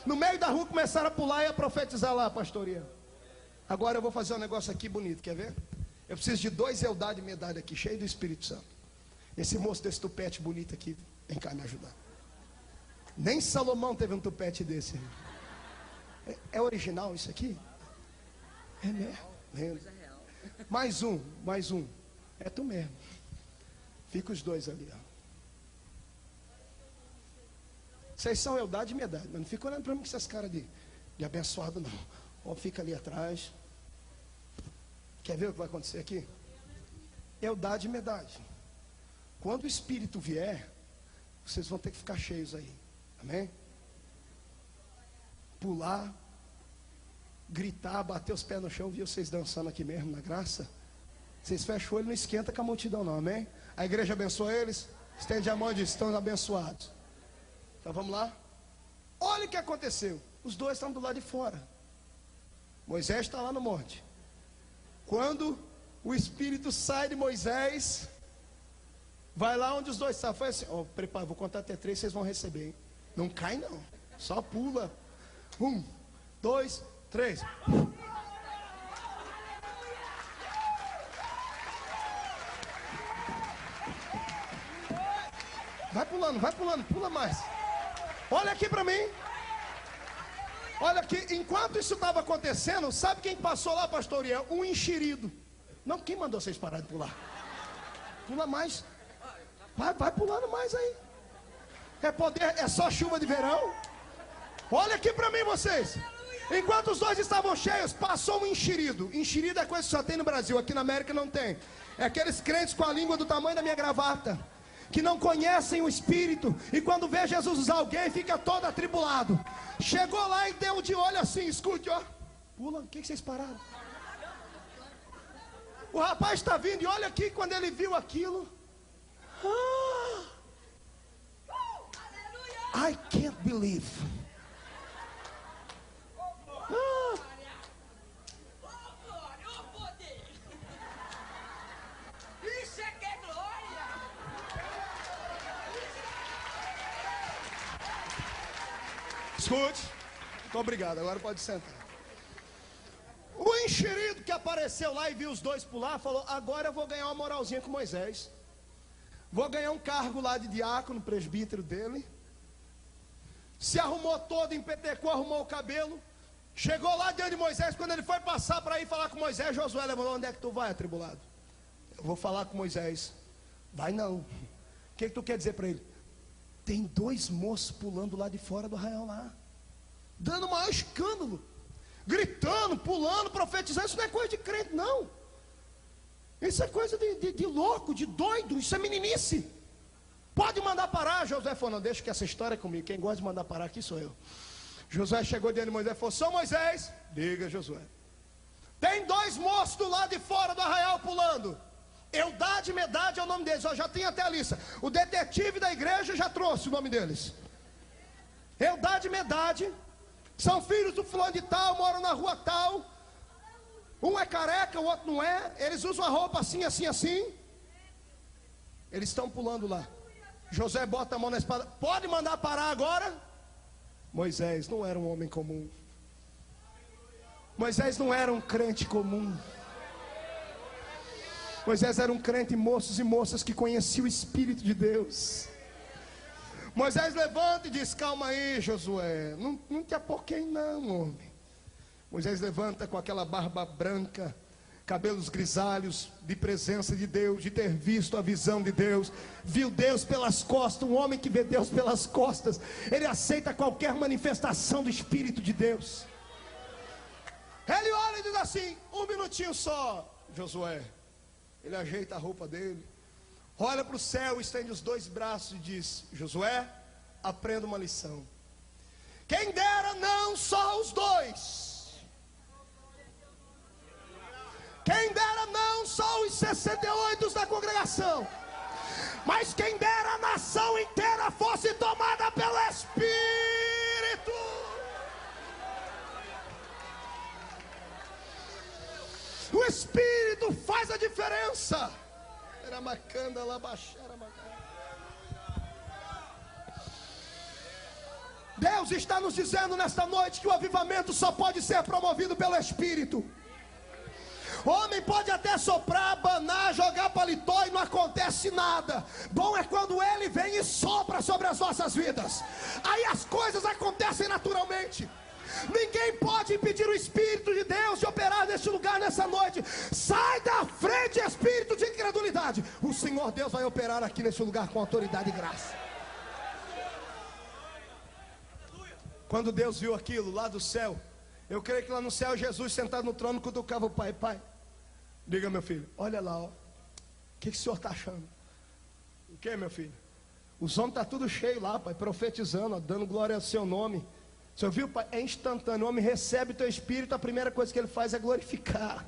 No meio da rua começaram a pular e a profetizar lá, pastoria. Agora eu vou fazer um negócio aqui bonito, quer ver? Eu preciso de 2 Eldade e Medade aqui, cheio do Espírito Santo. Esse moço desse tupete bonito aqui, vem cá me ajudar. Nem Salomão teve um tupete desse. É original isso aqui? É mesmo? Mais um. É tu mesmo. Fica os dois ali, ó. Vocês são Eldade e Medade, mas não fica olhando para mim com essas caras de abençoado, não. Ó, fica ali atrás. Quer ver o que vai acontecer aqui? Eldade e Medade. Quando o Espírito vier, vocês vão ter que ficar cheios aí. Amém? Pular, gritar, bater os pés no chão. Vi vocês dançando aqui mesmo na graça. Vocês fecham o olho, não esquenta com a multidão não, amém? A igreja abençoa eles. Estende a mão e diz: estão abençoados. Então vamos lá. Olha o que aconteceu. Os dois estão do lado de fora. Moisés está lá no monte. Quando o Espírito sai de Moisés, vai lá onde os dois estavam. Foi assim: prepara, vou contar até 3, vocês vão receber, hein? Não cai não, só pula. 1, 2, 3. Vai pulando, pula mais. Olha aqui para mim. Olha aqui, enquanto isso estava acontecendo, sabe quem passou lá, pastor Uriel? Um enxerido. Não, quem mandou vocês parar de pular? Pula mais. Vai pulando mais aí. É poder, é só chuva de verão? Olha aqui para mim, vocês. Enquanto os dois estavam cheios, passou um enxerido. Enxerido é coisa que só tem no Brasil, aqui na América não tem. É aqueles crentes com a língua do tamanho da minha gravata, que não conhecem o Espírito, e quando vê Jesus usar alguém, fica todo atribulado. Chegou lá e deu de olho assim, escute, ó. Pula, o que vocês pararam? O rapaz está vindo e olha aqui, quando ele viu aquilo. I can't believe. Isso é que é glória. Escute. Muito obrigado, agora pode sentar. O enxerido que apareceu lá e viu os dois pular, falou: agora eu vou ganhar uma moralzinha com Moisés. Vou ganhar um cargo lá de diácono, presbítero dele. Se arrumou todo, empetecou, arrumou o cabelo. Chegou lá diante de Moisés. Quando ele foi passar para ir falar com Moisés, Josué levantou: onde é que tu vai, atribulado? Eu vou falar com Moisés. Vai não. O que tu quer dizer para ele? Tem dois moços pulando lá de fora do arraial lá, dando o maior escândalo, gritando, pulando, profetizando. Isso não é coisa de crente, não. Isso é coisa de louco, de doido. Isso é meninice. Pode mandar parar. Josué falou: não, deixa que essa história é comigo. Quem gosta de mandar parar aqui sou eu. Josué chegou diante de Moisés e falou: São Moisés, diga, Josué, tem dois moços do lado de fora do arraial pulando. Eudade e Medade é o nome deles. Ó, já tem até a lista. O detetive da igreja já trouxe o nome deles. Eudade e Medade são filhos do fulano de tal, moram na rua tal. Um é careca, o outro não é. Eles usam a roupa assim, assim, assim. Eles estão pulando lá. José bota a mão na espada: pode mandar parar agora? Moisés não era um homem comum. Moisés não era um crente comum. Moisés era um crente, moços e moças que conheciam o Espírito de Deus. Moisés levanta e diz: calma aí, Josué, não te apoquei não, homem. Moisés levanta com aquela barba branca, cabelos grisalhos, de presença de Deus, de ter visto a visão de Deus, viu Deus pelas costas. Um homem que vê Deus pelas costas, ele aceita qualquer manifestação do Espírito de Deus. Ele olha e diz assim: um minutinho só, Josué. Ele ajeita a roupa dele, olha para o céu, estende os dois braços e diz: Josué, aprenda uma lição. Quem dera não só os dois, quem dera não só os 68 da congregação, mas quem dera a nação inteira fosse tomada pelo Espírito. O Espírito faz a diferença. Era macanda lá, baixara macanda. Deus está nos dizendo nesta noite que o avivamento só pode ser promovido pelo Espírito. Homem pode até soprar, abanar, jogar paletó e não acontece nada. Bom é quando Ele vem e sopra sobre as nossas vidas. Aí as coisas acontecem naturalmente. Ninguém pode impedir o Espírito de Deus de operar neste lugar nessa noite. Sai da frente, espírito de incredulidade. O Senhor Deus vai operar aqui neste lugar com autoridade e graça. Quando Deus viu aquilo lá do céu, eu creio que lá no céu Jesus sentado no trono cutucava o pai: pai, diga, meu filho, olha lá, ó, o que o senhor está achando? O que, meu filho? Os homens estão tudo cheio lá, pai, profetizando, ó, dando glória ao seu nome. Você ouviu, pai? É instantâneo. O homem recebe o teu espírito, a primeira coisa que ele faz é glorificar.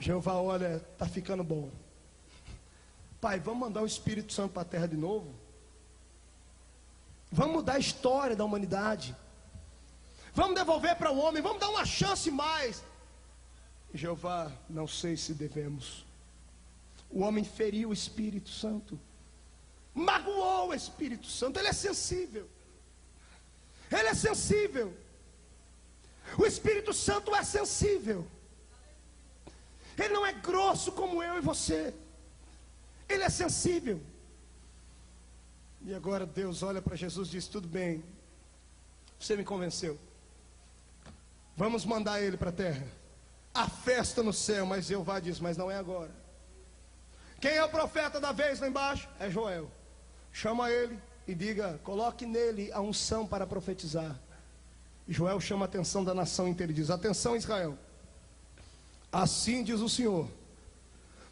Jeová, olha, está ficando bom. Pai, vamos mandar o Espírito Santo para a terra de novo? Vamos mudar a história da humanidade. Vamos devolver para o homem, vamos dar uma chance mais. Jeová, não sei se devemos. O homem feriu o Espírito Santo, magoou o Espírito Santo. Ele é sensível. Ele é sensível. O Espírito Santo é sensível. Ele não é grosso como eu e você. Ele é sensível. E agora Deus olha para Jesus e diz: tudo bem, você me convenceu, vamos mandar ele para a terra. A festa no céu. Mas Jeová diz: mas não é agora. Quem é o profeta da vez lá embaixo? É Joel. Chama ele, e diga: coloque nele a unção para profetizar. Joel chama a atenção da nação inteira e diz: atenção, Israel, assim diz o Senhor: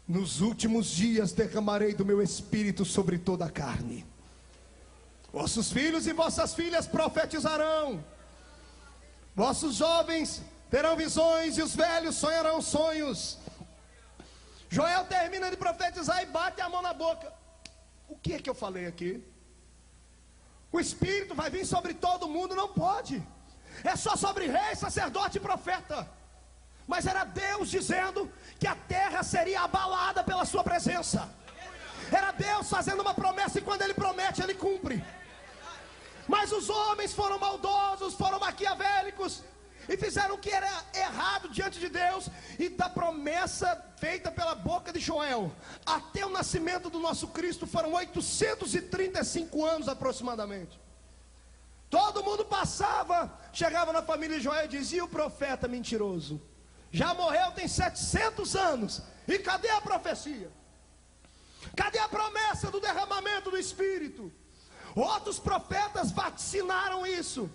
nos últimos dias derramarei do meu espírito sobre toda a carne. Vossos filhos e vossas filhas profetizarão, vossos jovens terão visões e os velhos sonharão sonhos. Joel termina de profetizar e bate a mão na boca. O que é que eu falei aqui? O Espírito vai vir sobre todo mundo? Não pode. É só sobre rei, sacerdote e profeta. Mas era Deus dizendo que a terra seria abalada pela sua presença. Era Deus fazendo uma promessa, e quando Ele promete, Ele cumpre. Mas os homens foram maldosos, foram maquiavélicos, e fizeram o que era errado diante de Deus. E da promessa feita pela boca de Joel até o nascimento do nosso Cristo foram 835 anos aproximadamente. Todo mundo passava, chegava na família de Joel e dizia: o profeta mentiroso já morreu, tem 700 anos, e cadê a profecia? Cadê a promessa do derramamento do Espírito? Outros profetas vaticinaram isso,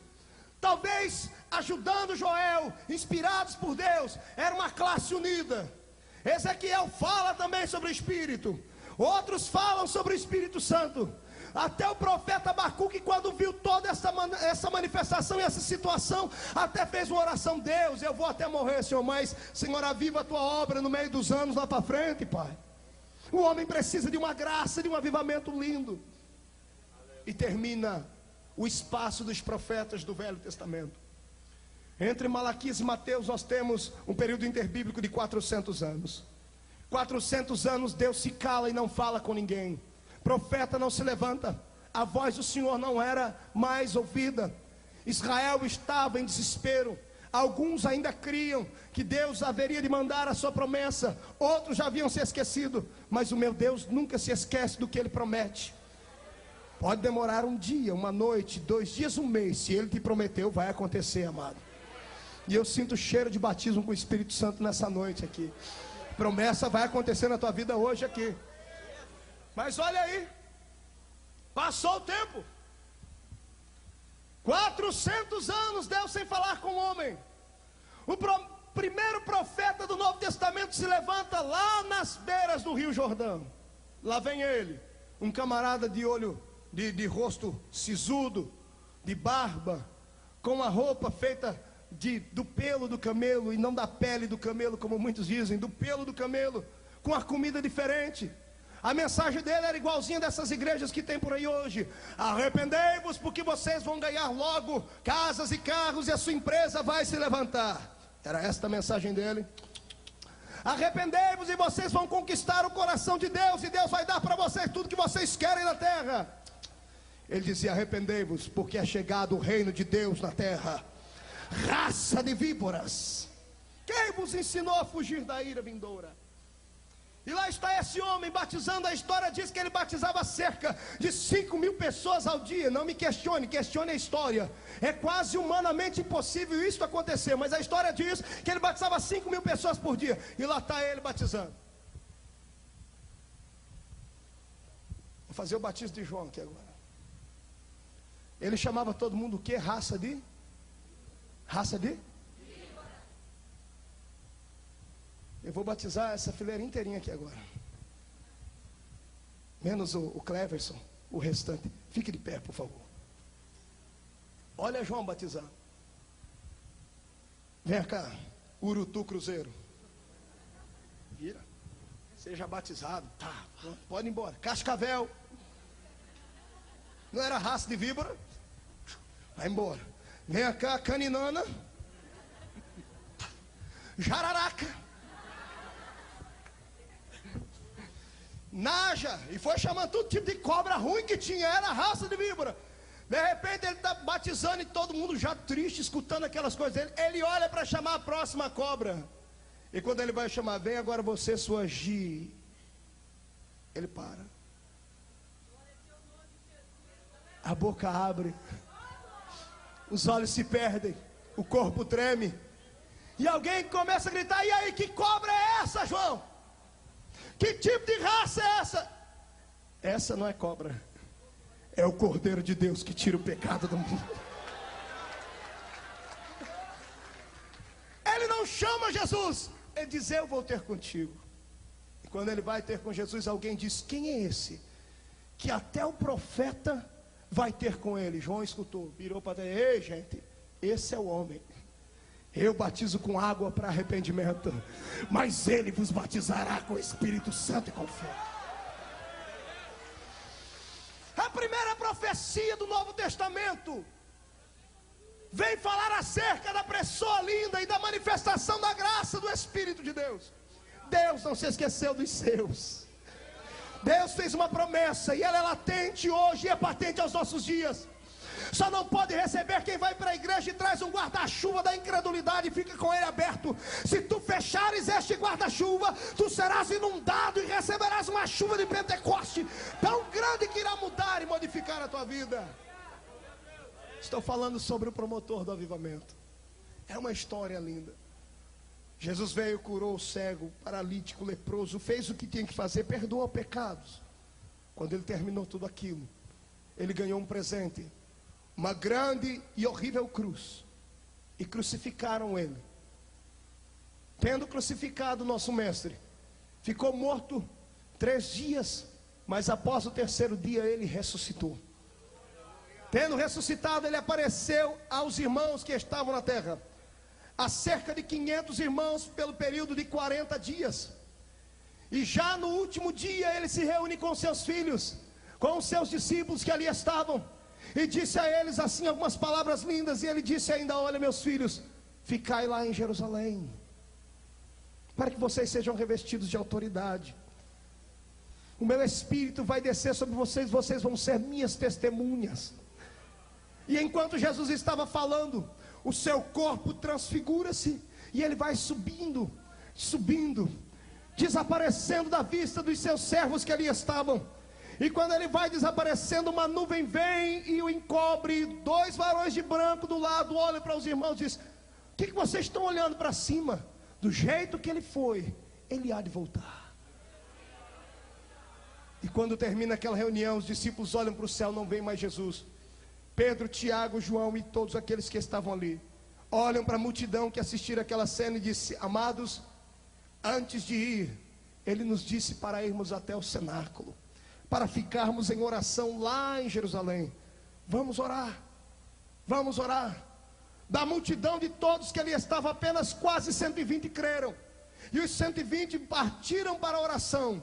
talvez ajudando Joel, inspirados por Deus. Era uma classe unida. Ezequiel fala também sobre o Espírito, outros falam sobre o Espírito Santo. Até o profeta Abacuque, quando viu toda essa manifestação e essa situação, até fez uma oração: Deus, eu vou até morrer, Senhor, mas Senhor, aviva a tua obra no meio dos anos lá para frente, Pai. O homem precisa de uma graça, de um avivamento lindo. E termina o espaço dos profetas do Velho Testamento. Entre Malaquias e Mateus nós temos um período interbíblico de 400 anos. 400 anos Deus se cala e não fala com ninguém. Profeta não se levanta, a voz do Senhor não era mais ouvida. Israel estava em desespero. Alguns ainda criam que Deus haveria de mandar a sua promessa, outros já haviam se esquecido. Mas o meu Deus nunca se esquece do que Ele promete. Pode demorar um dia, uma noite, 2 dias, um mês. Se Ele te prometeu, vai acontecer, amado. E eu sinto o cheiro de batismo com o Espírito Santo nessa noite aqui. Promessa vai acontecer na tua vida hoje aqui. Mas olha aí, passou o tempo. 400 anos Deus sem falar com o homem. O primeiro profeta do Novo Testamento se levanta lá nas beiras do Rio Jordão. Lá vem ele, um camarada de olho, de rosto sisudo, de barba, com a roupa feita do pelo do camelo, e não da pele do camelo, como muitos dizem, do pelo do camelo, com a comida diferente. A mensagem dele era igualzinha dessas igrejas que tem por aí hoje: arrependei-vos, porque vocês vão ganhar logo casas e carros, e a sua empresa vai se levantar. Era esta a mensagem dele. Arrependei-vos e vocês vão conquistar o coração de Deus, e Deus vai dar para vocês tudo que vocês querem na terra. Ele dizia: arrependei-vos, porque é chegado o reino de Deus na terra. Raça de víboras, quem vos ensinou a fugir da ira vindoura? E lá está esse homem batizando. A história diz que ele batizava cerca de 5.000 pessoas ao dia. Não me questione, questione a história. É quase humanamente impossível isso acontecer, mas a história diz que ele batizava 5.000 pessoas por dia. E lá está ele batizando. Vou fazer o batismo de João aqui agora. Ele chamava todo mundo o quê? Raça de? Eu vou batizar essa fileira inteirinha aqui agora. Menos o Cleverson, o restante. Fique de pé, por favor. Olha João batizar. Vem cá, Urutu Cruzeiro. Vira. Seja batizado. Tá, pode ir embora. Cascavel. Não era raça de víbora? Vai embora. Vem cá, Caninana. Jararaca. Naja. E foi chamando todo tipo de cobra ruim que tinha. Era raça de víbora. De repente ele está batizando, e todo mundo já triste, escutando aquelas coisas. Ele olha para chamar a próxima cobra. E quando ele vai chamar: vem agora você, sua Gi. Ele para. A boca abre. Os olhos se perdem. O corpo treme. E alguém começa a gritar: e aí, que cobra é essa, João? Que tipo de raça é essa? Essa não é cobra. É o Cordeiro de Deus que tira o pecado do mundo. Ele não chama Jesus, ele diz: eu vou ter contigo. E quando ele vai ter com Jesus, alguém diz: quem é esse que até o profeta vai ter com ele? João escutou, virou para ele: ei gente, esse é o homem. Eu batizo com água para arrependimento, mas ele vos batizará com o Espírito Santo e com fogo. A primeira profecia do Novo Testamento vem falar acerca da pessoa linda e da manifestação da graça do Espírito de Deus. Deus não se esqueceu dos seus. Deus fez uma promessa e ela é latente hoje e é patente aos nossos dias. Só não pode receber quem vai para a igreja e traz um guarda-chuva da incredulidade e fica com ele aberto. Se tu fechares este guarda-chuva, tu serás inundado e receberás uma chuva de Pentecoste tão grande que irá mudar e modificar a tua vida. Estou falando sobre o promotor do avivamento. É uma história linda. Jesus veio, curou o cego, paralítico, leproso, fez o que tinha que fazer, perdoou pecados. Quando ele terminou tudo aquilo, ele ganhou um presente, uma grande e horrível cruz, e crucificaram ele. Tendo crucificado o nosso mestre, ficou morto 3 dias, mas após o 3º dia ele ressuscitou. Tendo ressuscitado, ele apareceu aos irmãos que estavam na terra, a cerca de 500 irmãos pelo período de 40 dias. E já no último dia ele se reúne com seus filhos, com os seus discípulos que ali estavam, e disse a eles assim algumas palavras lindas. E ele disse ainda: olha, meus filhos, ficai lá em Jerusalém, para que vocês sejam revestidos de autoridade. O meu Espírito vai descer sobre vocês, vocês vão ser minhas testemunhas. E enquanto Jesus estava falando, o seu corpo transfigura-se, e ele vai subindo, subindo, desaparecendo da vista dos seus servos que ali estavam. E quando ele vai desaparecendo, uma nuvem vem e o encobre. 2 varões de branco do lado olham para os irmãos e dizem: o que vocês estão olhando para cima? Do jeito que ele foi, ele há de voltar. E quando termina aquela reunião, os discípulos olham para o céu, não vem mais Jesus. Pedro, Tiago, João e todos aqueles que estavam ali olham para a multidão que assistiram aquela cena e disse: amados, antes de ir, ele nos disse para irmos até o cenáculo, para ficarmos em oração lá em Jerusalém. Vamos orar, vamos orar. Da multidão de todos que ali estavam, apenas quase 120 creram. E os 120 partiram para a oração.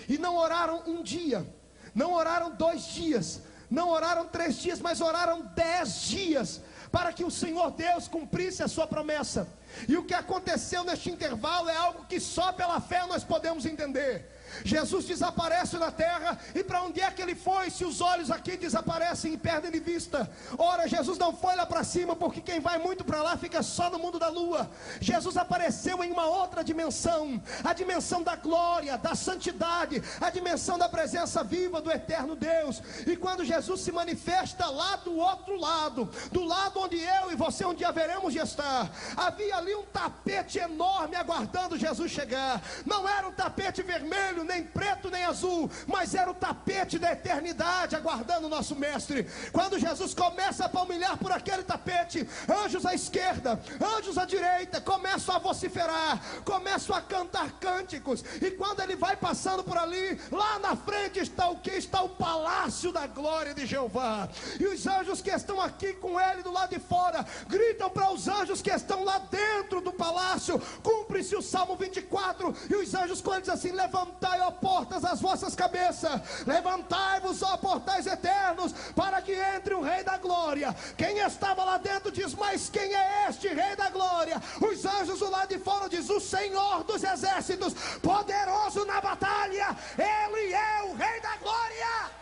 E não oraram um dia, não oraram 2 dias, não oraram 3 dias, mas oraram 10 dias, para que o Senhor Deus cumprisse a sua promessa. E o que aconteceu neste intervalo é algo que só pela fé nós podemos entender. Jesus desaparece na terra, e para onde é que ele foi, se os olhos aqui desaparecem e perdem de vista? Ora, Jesus não foi lá para cima, porque quem vai muito para lá fica só no mundo da lua. Jesus apareceu em uma outra dimensão, a dimensão da glória, da santidade, a dimensão da presença viva do eterno Deus. E quando Jesus se manifesta lá do outro lado, do lado onde eu e você um dia veremos de estar, havia ali um tapete enorme aguardando Jesus chegar. Não era um tapete vermelho, nem preto, nem azul, mas era o tapete da eternidade aguardando o nosso mestre. Quando Jesus começa a palmilhar por aquele tapete, anjos à esquerda, anjos à direita começam a vociferar, começam a cantar cânticos. E quando ele vai passando por ali, lá na frente está o que? Está o palácio da glória de Jeová. E os anjos que estão aqui com ele do lado de fora gritam para os anjos que estão lá dentro do palácio. Cumpre-se o Salmo 24. E os anjos, quando dizem assim: levantai, ó portas, as vossas cabeças, levantai-vos, ó portais eternos, para que entre o Rei da Glória. Quem estava lá dentro diz: mas quem é este Rei da Glória? Os anjos do lado de fora dizem: o Senhor dos exércitos, poderoso na batalha, ele é o Rei da Glória.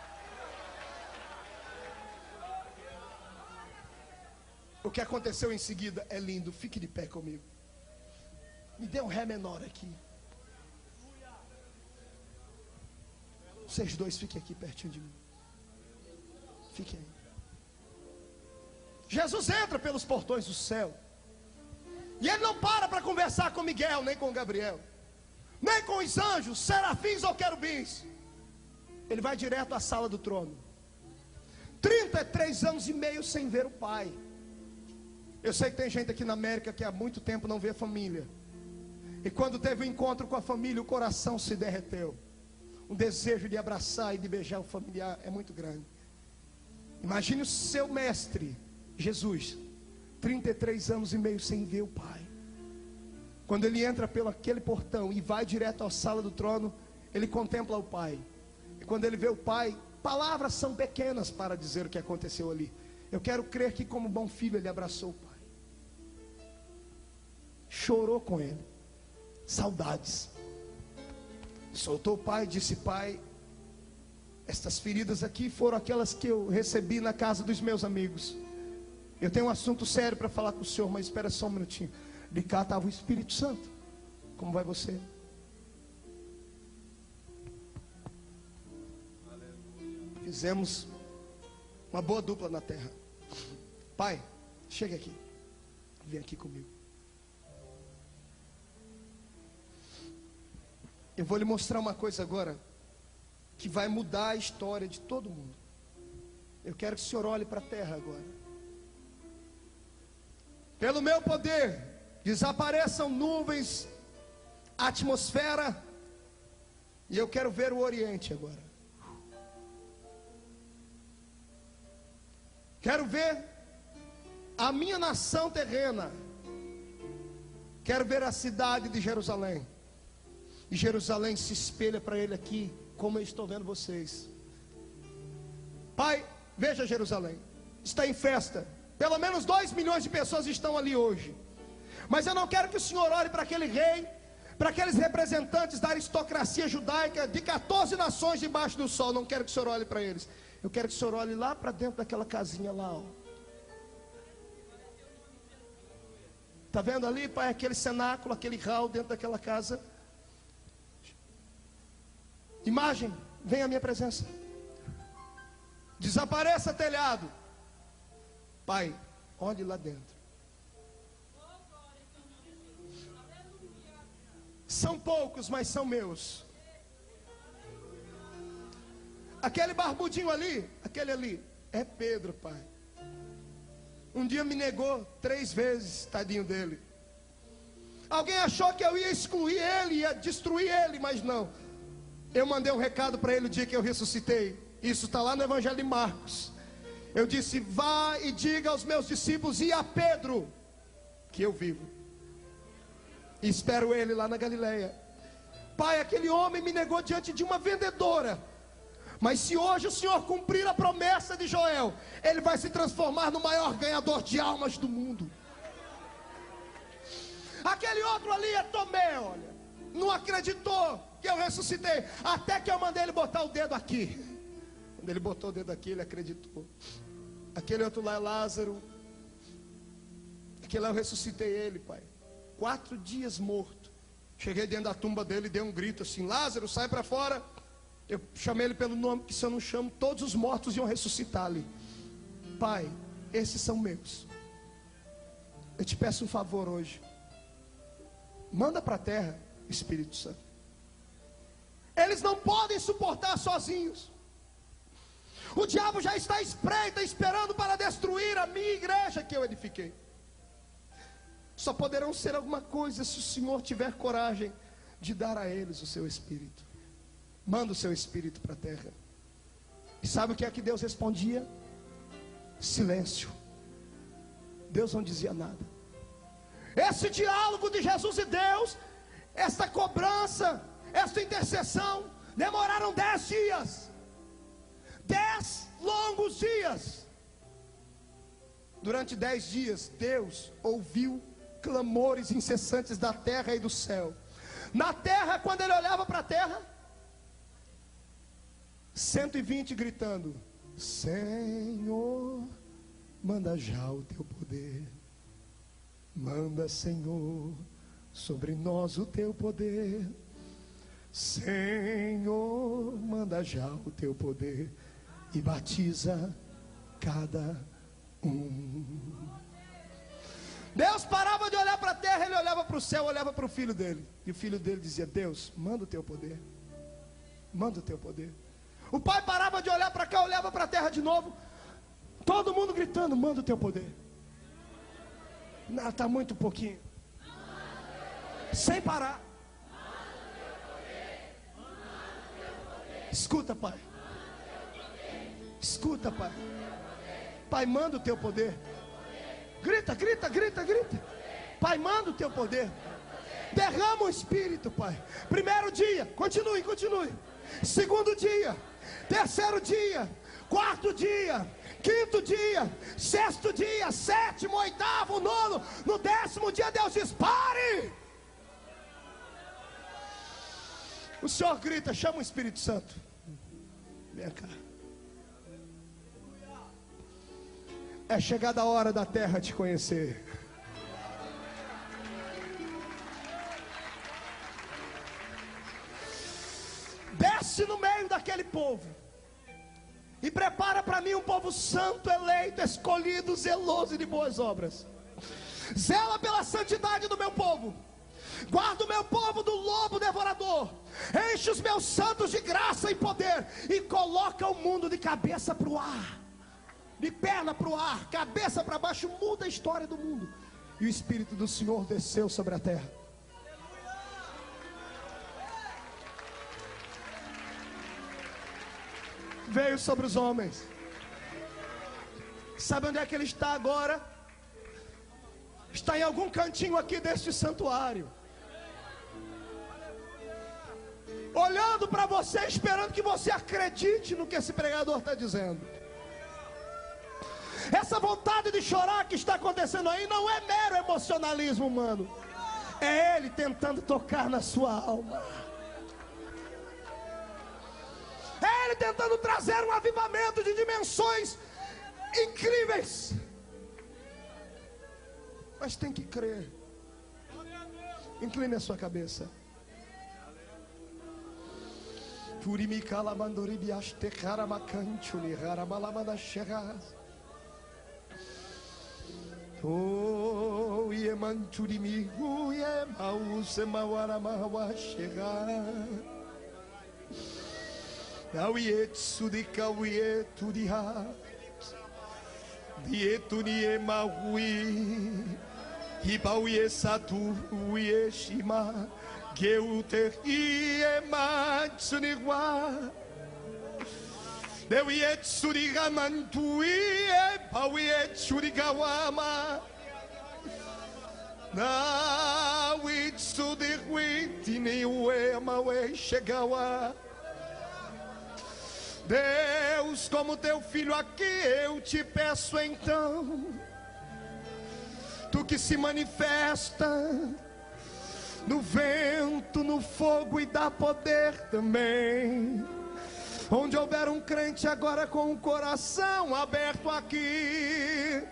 O que aconteceu em seguida é lindo. Fique de pé comigo. Me dê um ré menor aqui. Vocês dois fiquem aqui pertinho de mim. Fiquem aí. Jesus entra pelos portões do céu. E ele não para conversar com Miguel, nem com Gabriel, nem com os anjos, serafins ou querubins. Ele vai direto à sala do trono. 33 anos e meio sem ver o pai. Eu sei que tem gente aqui na América que há muito tempo não vê a família. E quando teve um encontro com a família, o coração se derreteu. Um desejo de abraçar e de beijar o familiar é muito grande. Imagine o seu mestre, Jesus, 33 anos e meio sem ver o pai. Quando ele entra pelo aquele portão e vai direto à sala do trono, ele contempla o pai. E quando ele vê o pai, palavras são pequenas para dizer o que aconteceu ali. Eu quero crer que como bom filho ele abraçou o pai. Chorou com ele. Saudades. Soltou o pai e disse: pai, estas feridas aqui foram aquelas que eu recebi na casa dos meus amigos. Eu tenho um assunto sério para falar com o senhor, mas espera só um minutinho. De cá estava o Espírito Santo. Como vai você? Fizemos uma boa dupla na terra. Pai, chega aqui. Vem aqui comigo. Eu vou lhe mostrar uma coisa agora que vai mudar a história de todo mundo. Eu quero que o senhor olhe para a terra agora. Pelo meu poder, desapareçam nuvens, atmosfera, e eu quero ver o Oriente agora. Quero ver a minha nação terrena. Quero ver a cidade de Jerusalém. E Jerusalém se espelha para ele aqui, como eu estou vendo vocês. Pai, veja Jerusalém. Está em festa. Pelo menos 2 milhões de pessoas estão ali hoje. Mas eu não quero que o senhor olhe para aquele rei, para aqueles representantes da aristocracia judaica de 14 nações debaixo do sol. Não quero que o senhor olhe para eles. Eu quero que o senhor olhe lá para dentro daquela casinha lá, ó. Está vendo ali, pai, aquele cenáculo, aquele hall dentro daquela casa? Imagem, vem à minha presença. Desapareça telhado. Pai, olhe lá dentro. São poucos, mas são meus. Aquele barbudinho ali, aquele ali, é Pedro, pai. Um dia me negou 3 vezes, tadinho dele. Alguém achou que eu ia excluir ele, ia destruir ele, mas não. Eu mandei um recado para ele o dia que eu ressuscitei. Isso está lá no Evangelho de Marcos. Eu disse: vá e diga aos meus discípulos e a Pedro que eu vivo. E espero ele lá na Galileia. Pai, aquele homem me negou diante de uma vendedora. Mas se hoje o Senhor cumprir a promessa de Joel, ele vai se transformar no maior ganhador de almas do mundo. Aquele outro ali é Tomé, olha. Não acreditou que eu ressuscitei, até que eu mandei ele botar o dedo aqui. Quando ele botou o dedo aqui, ele acreditou. Aquele outro lá é Lázaro. Aquele lá eu ressuscitei ele, pai. 4 dias morto. Cheguei dentro da tumba dele e dei um grito assim: Lázaro, sai para fora. Eu chamei ele pelo nome, que se eu não chamo, todos os mortos iam ressuscitar ali. Pai, esses são meus. Eu te peço um favor hoje. Manda para a terra, Espírito Santo. Eles não podem suportar sozinhos. O diabo já está à espreita, esperando para destruir a minha igreja que eu edifiquei. Só poderão ser alguma coisa se o Senhor tiver coragem de dar a eles o seu Espírito. Manda o seu Espírito para a terra. E sabe o que é que Deus respondia? Silêncio. Deus não dizia nada. Esse diálogo de Jesus e Deus, essa cobrança, essa intercessão, demoraram 10 dias. 10 longos dias. Durante 10 dias, Deus ouviu clamores incessantes da terra e do céu. Na terra, quando ele olhava para a terra, 120 gritando: Senhor, manda já o teu poder. Manda, Senhor, sobre nós o teu poder. Senhor, manda já o teu poder e batiza cada um. Deus parava de olhar para a terra, ele olhava para o céu, olhava para o filho dele. E o filho dele dizia: Deus, manda o teu poder. Manda o teu poder. O pai parava de olhar para cá, olhava para a terra de novo. Todo mundo gritando, manda o teu poder. Não, está muito pouquinho. Sem parar. Escuta, Pai. Escuta, Pai. Pai, manda o teu poder. Grita, grita, grita, grita. Pai, manda o teu poder. Derrama o Espírito, Pai. Primeiro dia, continue, continue. Segundo dia, terceiro dia, quarto dia, quinto dia, sexto dia, sétimo, oitavo, nono. No 10º dia Deus diz: pare. O Senhor grita, chama o Espírito Santo. Vem cá. É chegada a hora da terra te conhecer. Desce no meio daquele povo e prepara para mim um povo santo, eleito, escolhido, zeloso e de boas obras. Zela pela santidade do meu povo. Guarda o meu povo do lobo devorador. Enche os meus santos de graça e poder. E coloca o mundo de cabeça para o ar, de perna para o ar, cabeça para baixo. Muda a história do mundo. E o Espírito do Senhor desceu sobre a terra. Veio sobre os homens. Sabe onde é que ele está agora? Está em algum cantinho aqui deste santuário, olhando para você, esperando que você acredite no que esse pregador está dizendo. Essa vontade de chorar que está acontecendo aí não é mero emocionalismo humano. É Ele tentando tocar na sua alma. É Ele tentando trazer um avivamento de dimensões incríveis. Mas tem que crer. Incline a sua cabeça. Oh, Yemanturimi, Yemause Mawarama Shega. Awietsu de Kawietudiha. Dietuni Maui. Hibawie Satu Yeshima. Geuter Yematsuniwa. Dewietsuri Gamantui. Pawietsuri Gawama. Nawitsu de Witini Wemawe Chegawa. Deus, como teu filho aqui, eu te peço então, tu que se manifesta no vento, no fogo e dá poder também, onde houver um crente agora com o coração aberto aqui,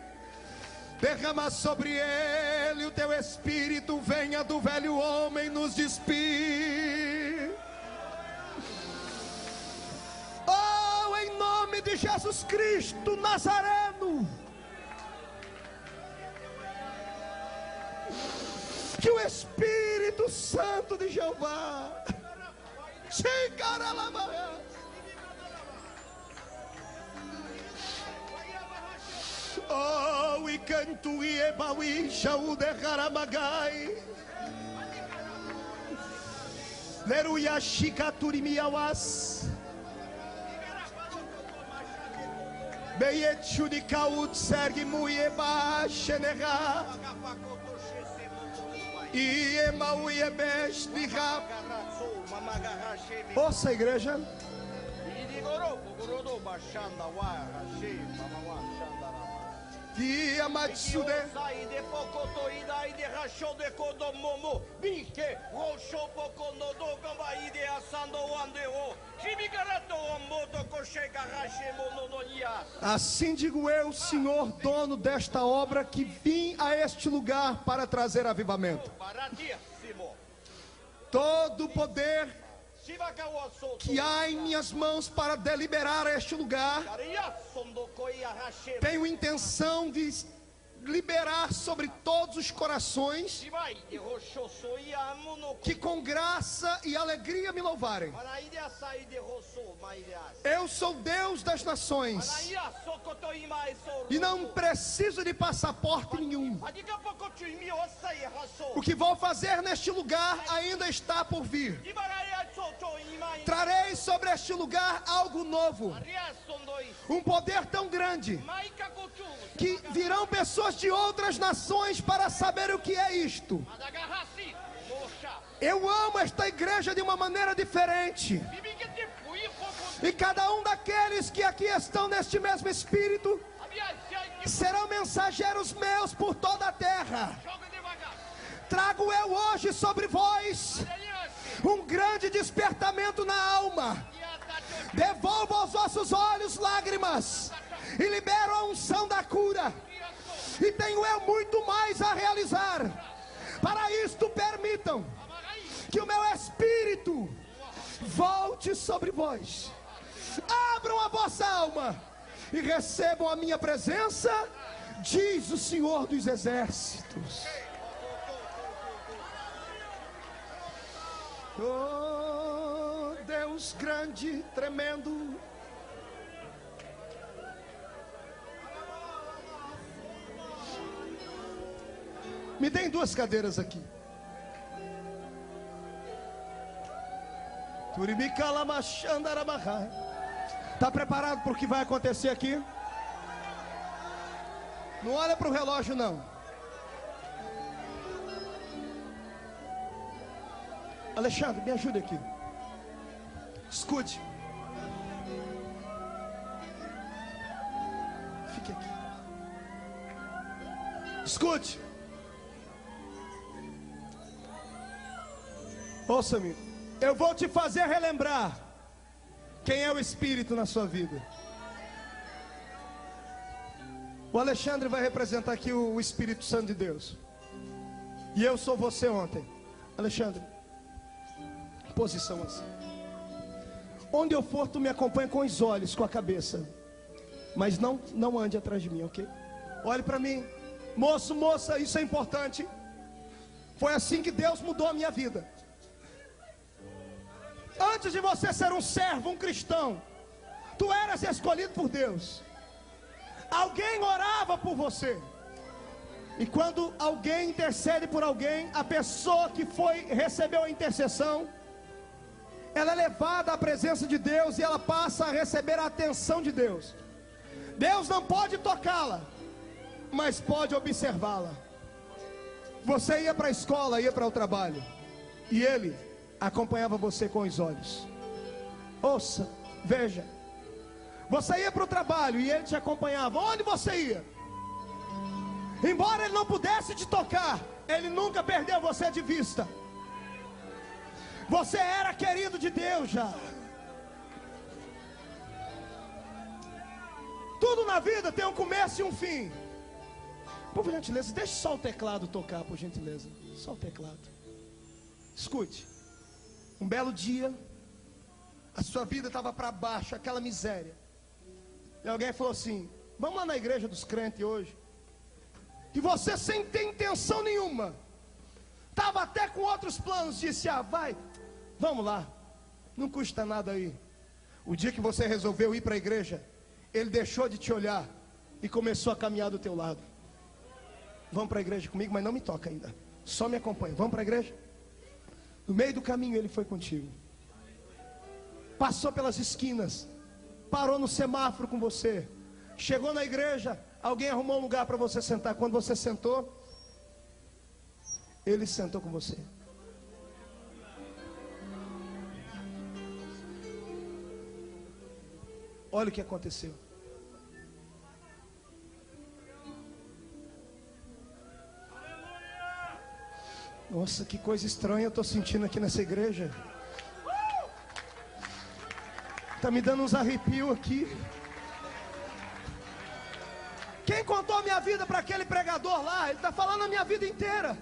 derrama sobre ele o teu Espírito, venha do velho homem nos despir. Oh, em nome de Jesus Cristo Nazareno, que o Espírito Santo de Jeová oh, e canto e ebaui chau de haramagai leruia shikaturi miawas Beyetchu de Kaut Sergi Muieba Shenega Iema Uiebesh de Rap. Ouça, igreja. Dia Matsude. Assim digo eu, Senhor, dono desta obra, que vim a este lugar para trazer avivamento. Todo o poder que há em minhas mãos para deliberar este lugar, tenho intenção de liberar sobre todos os corações que com graça e alegria me louvarem. Eu sou Deus das nações e não preciso de passaporte nenhum. O que vou fazer neste lugar ainda está por vir. Trarei sobre este lugar algo novo, um poder tão grande que virão pessoas de outras nações para saber o que é isto. Eu amo esta igreja de uma maneira diferente. E cada um daqueles que aqui estão neste mesmo espírito serão mensageiros meus por toda a terra. Trago eu hoje sobre vós um grande despertamento na alma. Devolvo aos vossos olhos lágrimas e libero a unção da cura. E tenho eu muito mais a realizar. Para isto permitam que o meu espírito volte sobre vós. Abram a vossa alma e recebam a minha presença, diz o Senhor dos Exércitos. Oh, Deus grande, tremendo. Me deem 2 cadeiras aqui. Está preparado para o que vai acontecer aqui? Não olha para o relógio não. Alexandre, me ajude aqui. Escute. Fique aqui. Escute. Ouça-me. Eu vou te fazer relembrar quem é o Espírito na sua vida. O Alexandre vai representar aqui o Espírito Santo de Deus. E eu sou você ontem. Alexandre, posição assim. Onde eu for, tu me acompanha com os olhos, com a cabeça. Mas não ande atrás de mim, ok? Olhe para mim. Moço, moça, isso é importante. Foi assim que Deus mudou a minha vida. Antes de você ser um servo, um cristão, tu eras escolhido por Deus. Alguém orava por você. E quando alguém intercede por alguém, a pessoa que recebeu a intercessão, ela é levada à presença de Deus e ela passa a receber a atenção de Deus. Deus não pode tocá-la, mas pode observá-la. Você ia para a escola, ia para o trabalho, e Ele acompanhava você com os olhos. Ouça, veja. Você ia para o trabalho e Ele te acompanhava. Onde você ia? Embora Ele não pudesse te tocar, Ele nunca perdeu você de vista. Você era querido de Deus já. Tudo na vida tem um começo e um fim. Por gentileza, deixe só o teclado tocar, por gentileza. Só o teclado. Escute. Um belo dia, a sua vida estava para baixo, aquela miséria. E alguém falou assim: vamos lá na igreja dos crentes hoje. E você, sem ter intenção nenhuma, estava até com outros planos, disse: vai, vamos lá, não custa nada aí. O dia que você resolveu ir para a igreja, Ele deixou de te olhar e começou a caminhar do teu lado. Vamos para a igreja comigo, mas não me toca ainda, só me acompanha. Vamos para a igreja? No meio do caminho Ele foi contigo. Passou pelas esquinas, parou no semáforo com você, chegou na igreja, alguém arrumou um lugar para você sentar. Quando você sentou, Ele sentou com você. Olha o que aconteceu. Nossa, que coisa estranha eu estou sentindo aqui nessa igreja. Está me dando uns arrepios aqui. Quem contou a minha vida para aquele pregador lá? Ele está falando a minha vida inteira.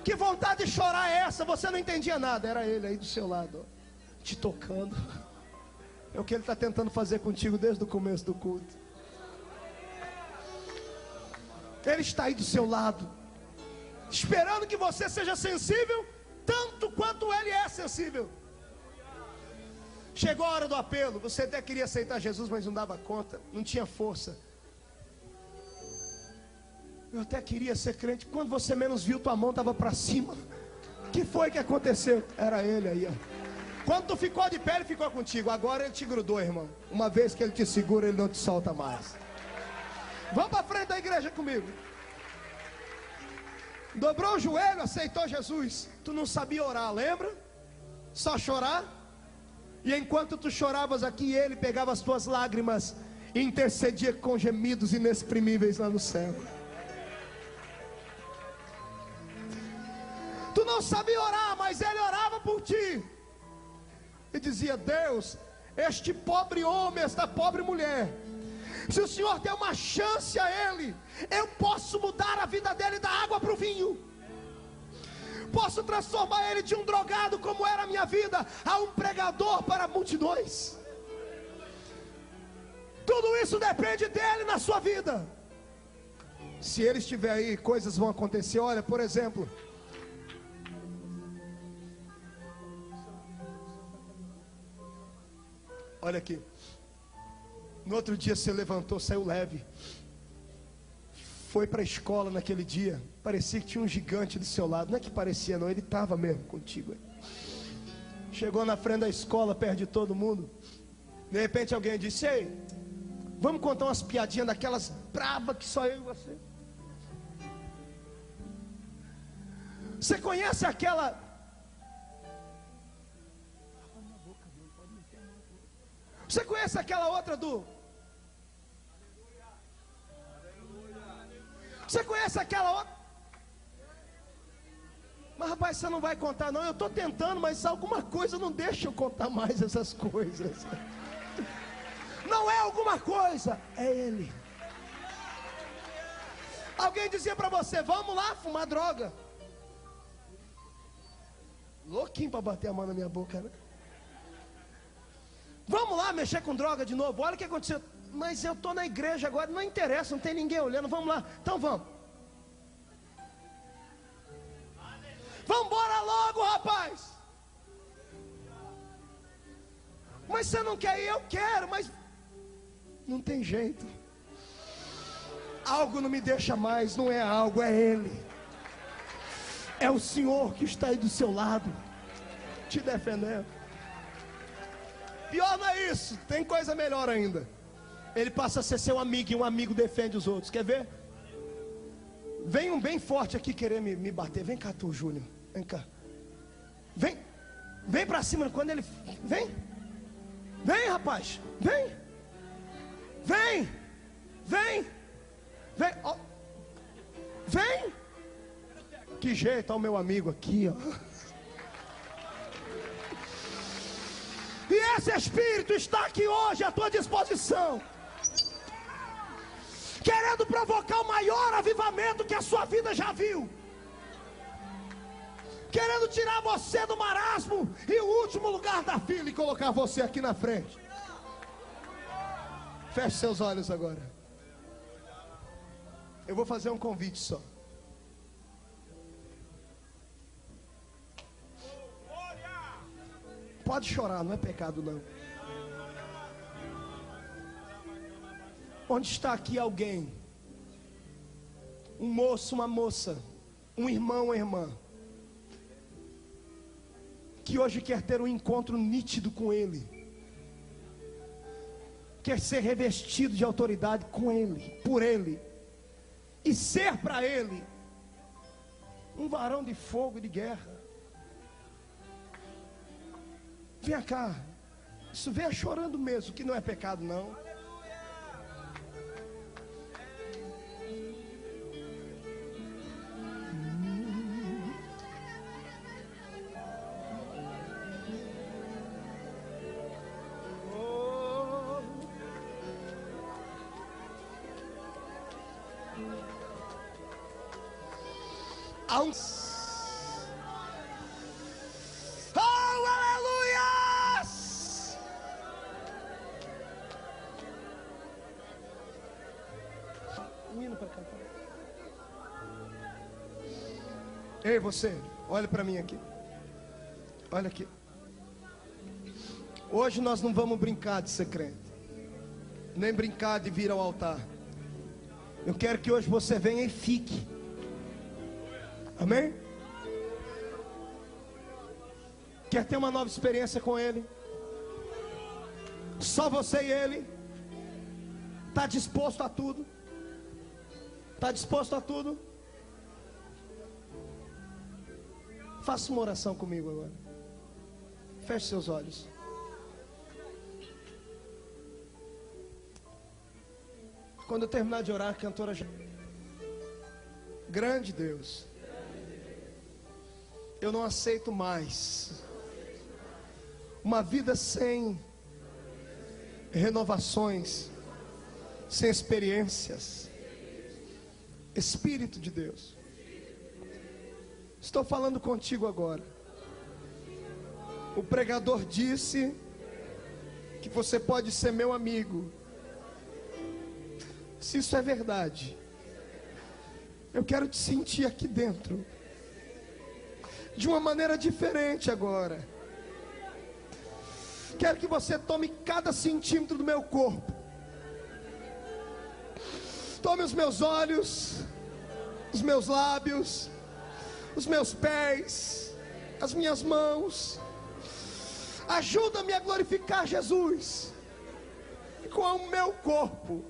Que vontade de chorar é essa? Você não entendia nada. Era ele aí do seu lado, ó, te tocando. É o que ele está tentando fazer contigo desde o começo do culto. Ele está aí do seu lado, esperando que você seja sensível, tanto quanto Ele é sensível. Chegou a hora do apelo, você até queria aceitar Jesus, mas não dava conta, não tinha força. Eu até queria ser crente, quando você menos viu, tua mão estava para cima. O que foi que aconteceu? Era Ele aí, ó. Quando tu ficou de pé, Ele ficou contigo. Agora Ele te grudou, irmão. Uma vez que Ele te segura, Ele não te solta mais. Vamos para frente da igreja comigo. Dobrou o joelho, aceitou Jesus. Tu não sabia orar, lembra? Só chorar. E enquanto tu choravas aqui, Ele pegava as tuas lágrimas e intercedia com gemidos inexprimíveis lá no céu. Tu não sabia orar, mas Ele orava por ti. E dizia: Deus, este pobre homem, esta pobre mulher, se o Senhor der uma chance a ele, eu posso mudar a vida dele da água para o vinho. Posso transformar ele de um drogado, como era a minha vida, a um pregador para multidões. Tudo isso depende dele na sua vida. Se ele estiver aí, coisas vão acontecer. Olha, por exemplo, olha aqui. No outro dia você levantou, saiu leve, foi para a escola naquele dia. Parecia que tinha um gigante do seu lado. Não é que parecia não, ele estava mesmo contigo. Chegou na frente da escola, perto de todo mundo. De repente alguém disse: ei, vamos contar umas piadinhas daquelas bravas que só eu e você. Você conhece aquela... Você conhece aquela outra do... Você conhece aquela outra? Mas rapaz, você não vai contar não. Eu estou tentando, mas alguma coisa não deixa eu contar mais essas coisas. Não é alguma coisa, é Ele. Alguém dizia para você: vamos lá fumar droga. Louquinho para bater a mão na minha boca, né? Vamos lá mexer com droga de novo. Olha o que aconteceu. Mas eu estou na igreja agora, não interessa, não tem ninguém olhando. Vamos lá, então vamos. Vamos embora logo, rapaz. Mas você não quer ir? Eu quero, mas não tem jeito. Algo não me deixa mais. Não é algo, é Ele. É o Senhor que está aí do seu lado, te defendendo. Pior não é isso, tem coisa melhor ainda. Ele passa a ser seu amigo, e um amigo defende os outros. Quer ver? Vem um bem forte aqui querer me bater. Vem cá tu, Júnior. Vem cá. Vem pra cima. Quando ele... Vem, rapaz. Vem. Ó. Vem. Que jeito, ó, o meu amigo aqui, ó. E esse Espírito está aqui hoje à tua disposição, querendo provocar o maior avivamento que a sua vida já viu, querendo tirar você do marasmo e o último lugar da fila e colocar você aqui na frente. Feche seus olhos agora. Eu vou fazer um convite só. Pode chorar, não é pecado não. Onde está aqui alguém, um moço, uma moça, um irmão, uma irmã, que hoje quer ter um encontro nítido com Ele, quer ser revestido de autoridade com Ele, por Ele, e ser para Ele um varão de fogo e de guerra? Venha cá. Isso, venha chorando mesmo, que não é pecado não. Há um... Para cantar. Ei, você, olha para mim aqui. Olha aqui. Hoje nós não vamos brincar de ser crente, nem brincar de vir ao altar. Eu quero que hoje você venha e fique. Amém? Quer ter uma nova experiência com Ele? Só você e Ele. Está disposto a tudo? Está disposto a tudo? Faça uma oração comigo agora. Feche seus olhos. Quando eu terminar de orar, a cantora já... Grande Deus, eu não aceito mais uma vida sem renovações, sem experiências. Espírito de Deus, estou falando contigo agora. O pregador disse que você pode ser meu amigo. Se isso é verdade, eu quero te sentir aqui dentro de uma maneira diferente agora. Quero que você tome cada centímetro do meu corpo. Tome os meus olhos, os meus lábios, os meus pés, as minhas mãos. Ajuda-me a glorificar Jesus com o meu corpo,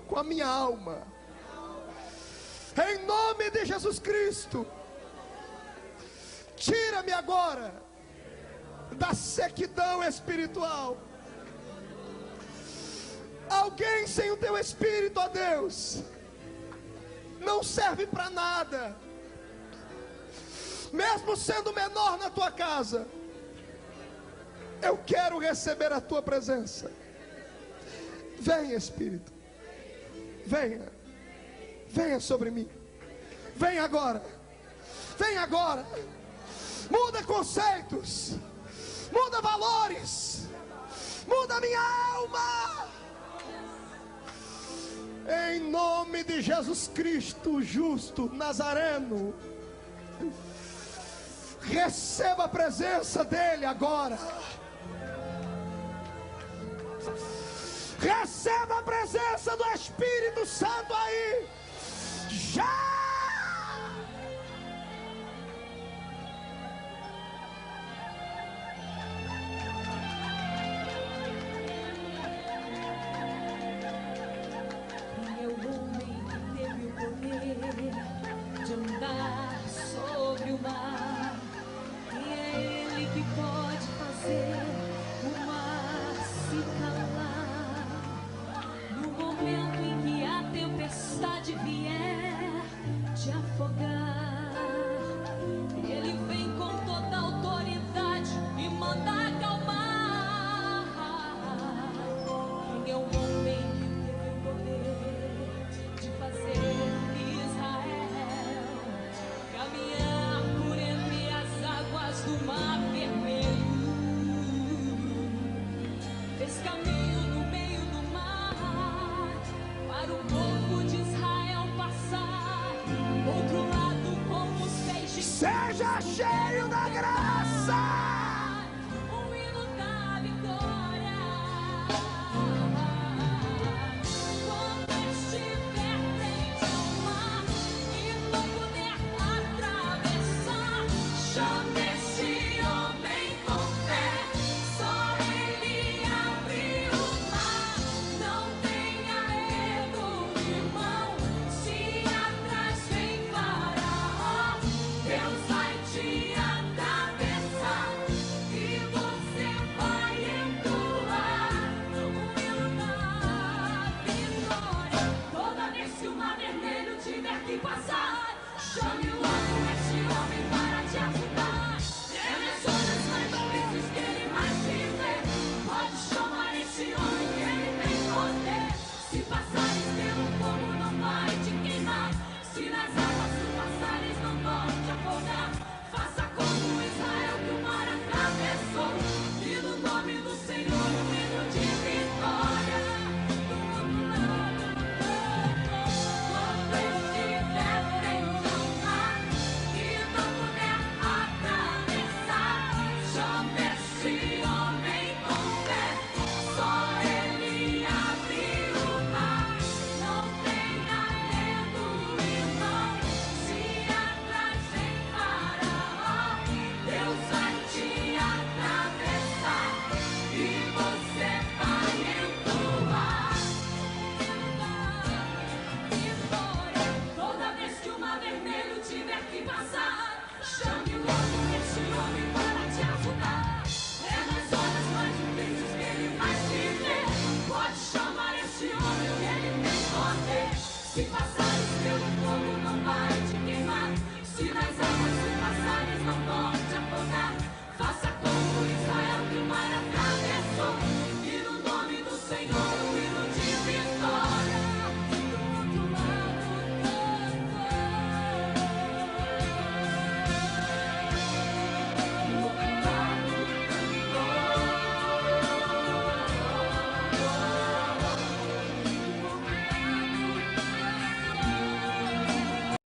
com a minha alma. Em nome de Jesus Cristo, tira-me agora da sequidão espiritual. Alguém sem o teu Espírito, ó Deus, não serve para nada. Mesmo sendo menor na tua casa, eu quero receber a tua presença. Venha, Espírito, venha, venha sobre mim. Venha agora, venha agora. Muda conceitos, muda valores, muda a minha alma. Em nome de Jesus Cristo, justo, Nazareno, receba a presença dEle agora. Receba a presença do Espírito Santo aí, já! De andar sobre o mar, e é Ele que pode fazer o mar se calar. No momento em que a tempestade vier te afogar, Ele vem com toda a autoridade e manda acalmar. Quem é o homem que teve o poder de fazer caminhar por entre as águas do mar vermelho? Fez caminho no meio do mar para o povo de Israel passar. Outro lado, como os peixes, Seja cheio da graça. o hino da vitória. Quando estiver frente ao mar e não puder atravessar, chame esse homem com fé. Só Ele abre o mar. Não tenha medo, irmão. Se atrás vem Faraó, Deus vai te atravessar e você vai entoar o hino da vitória. Toda vez que o mar vermelho tiver que passar, chame o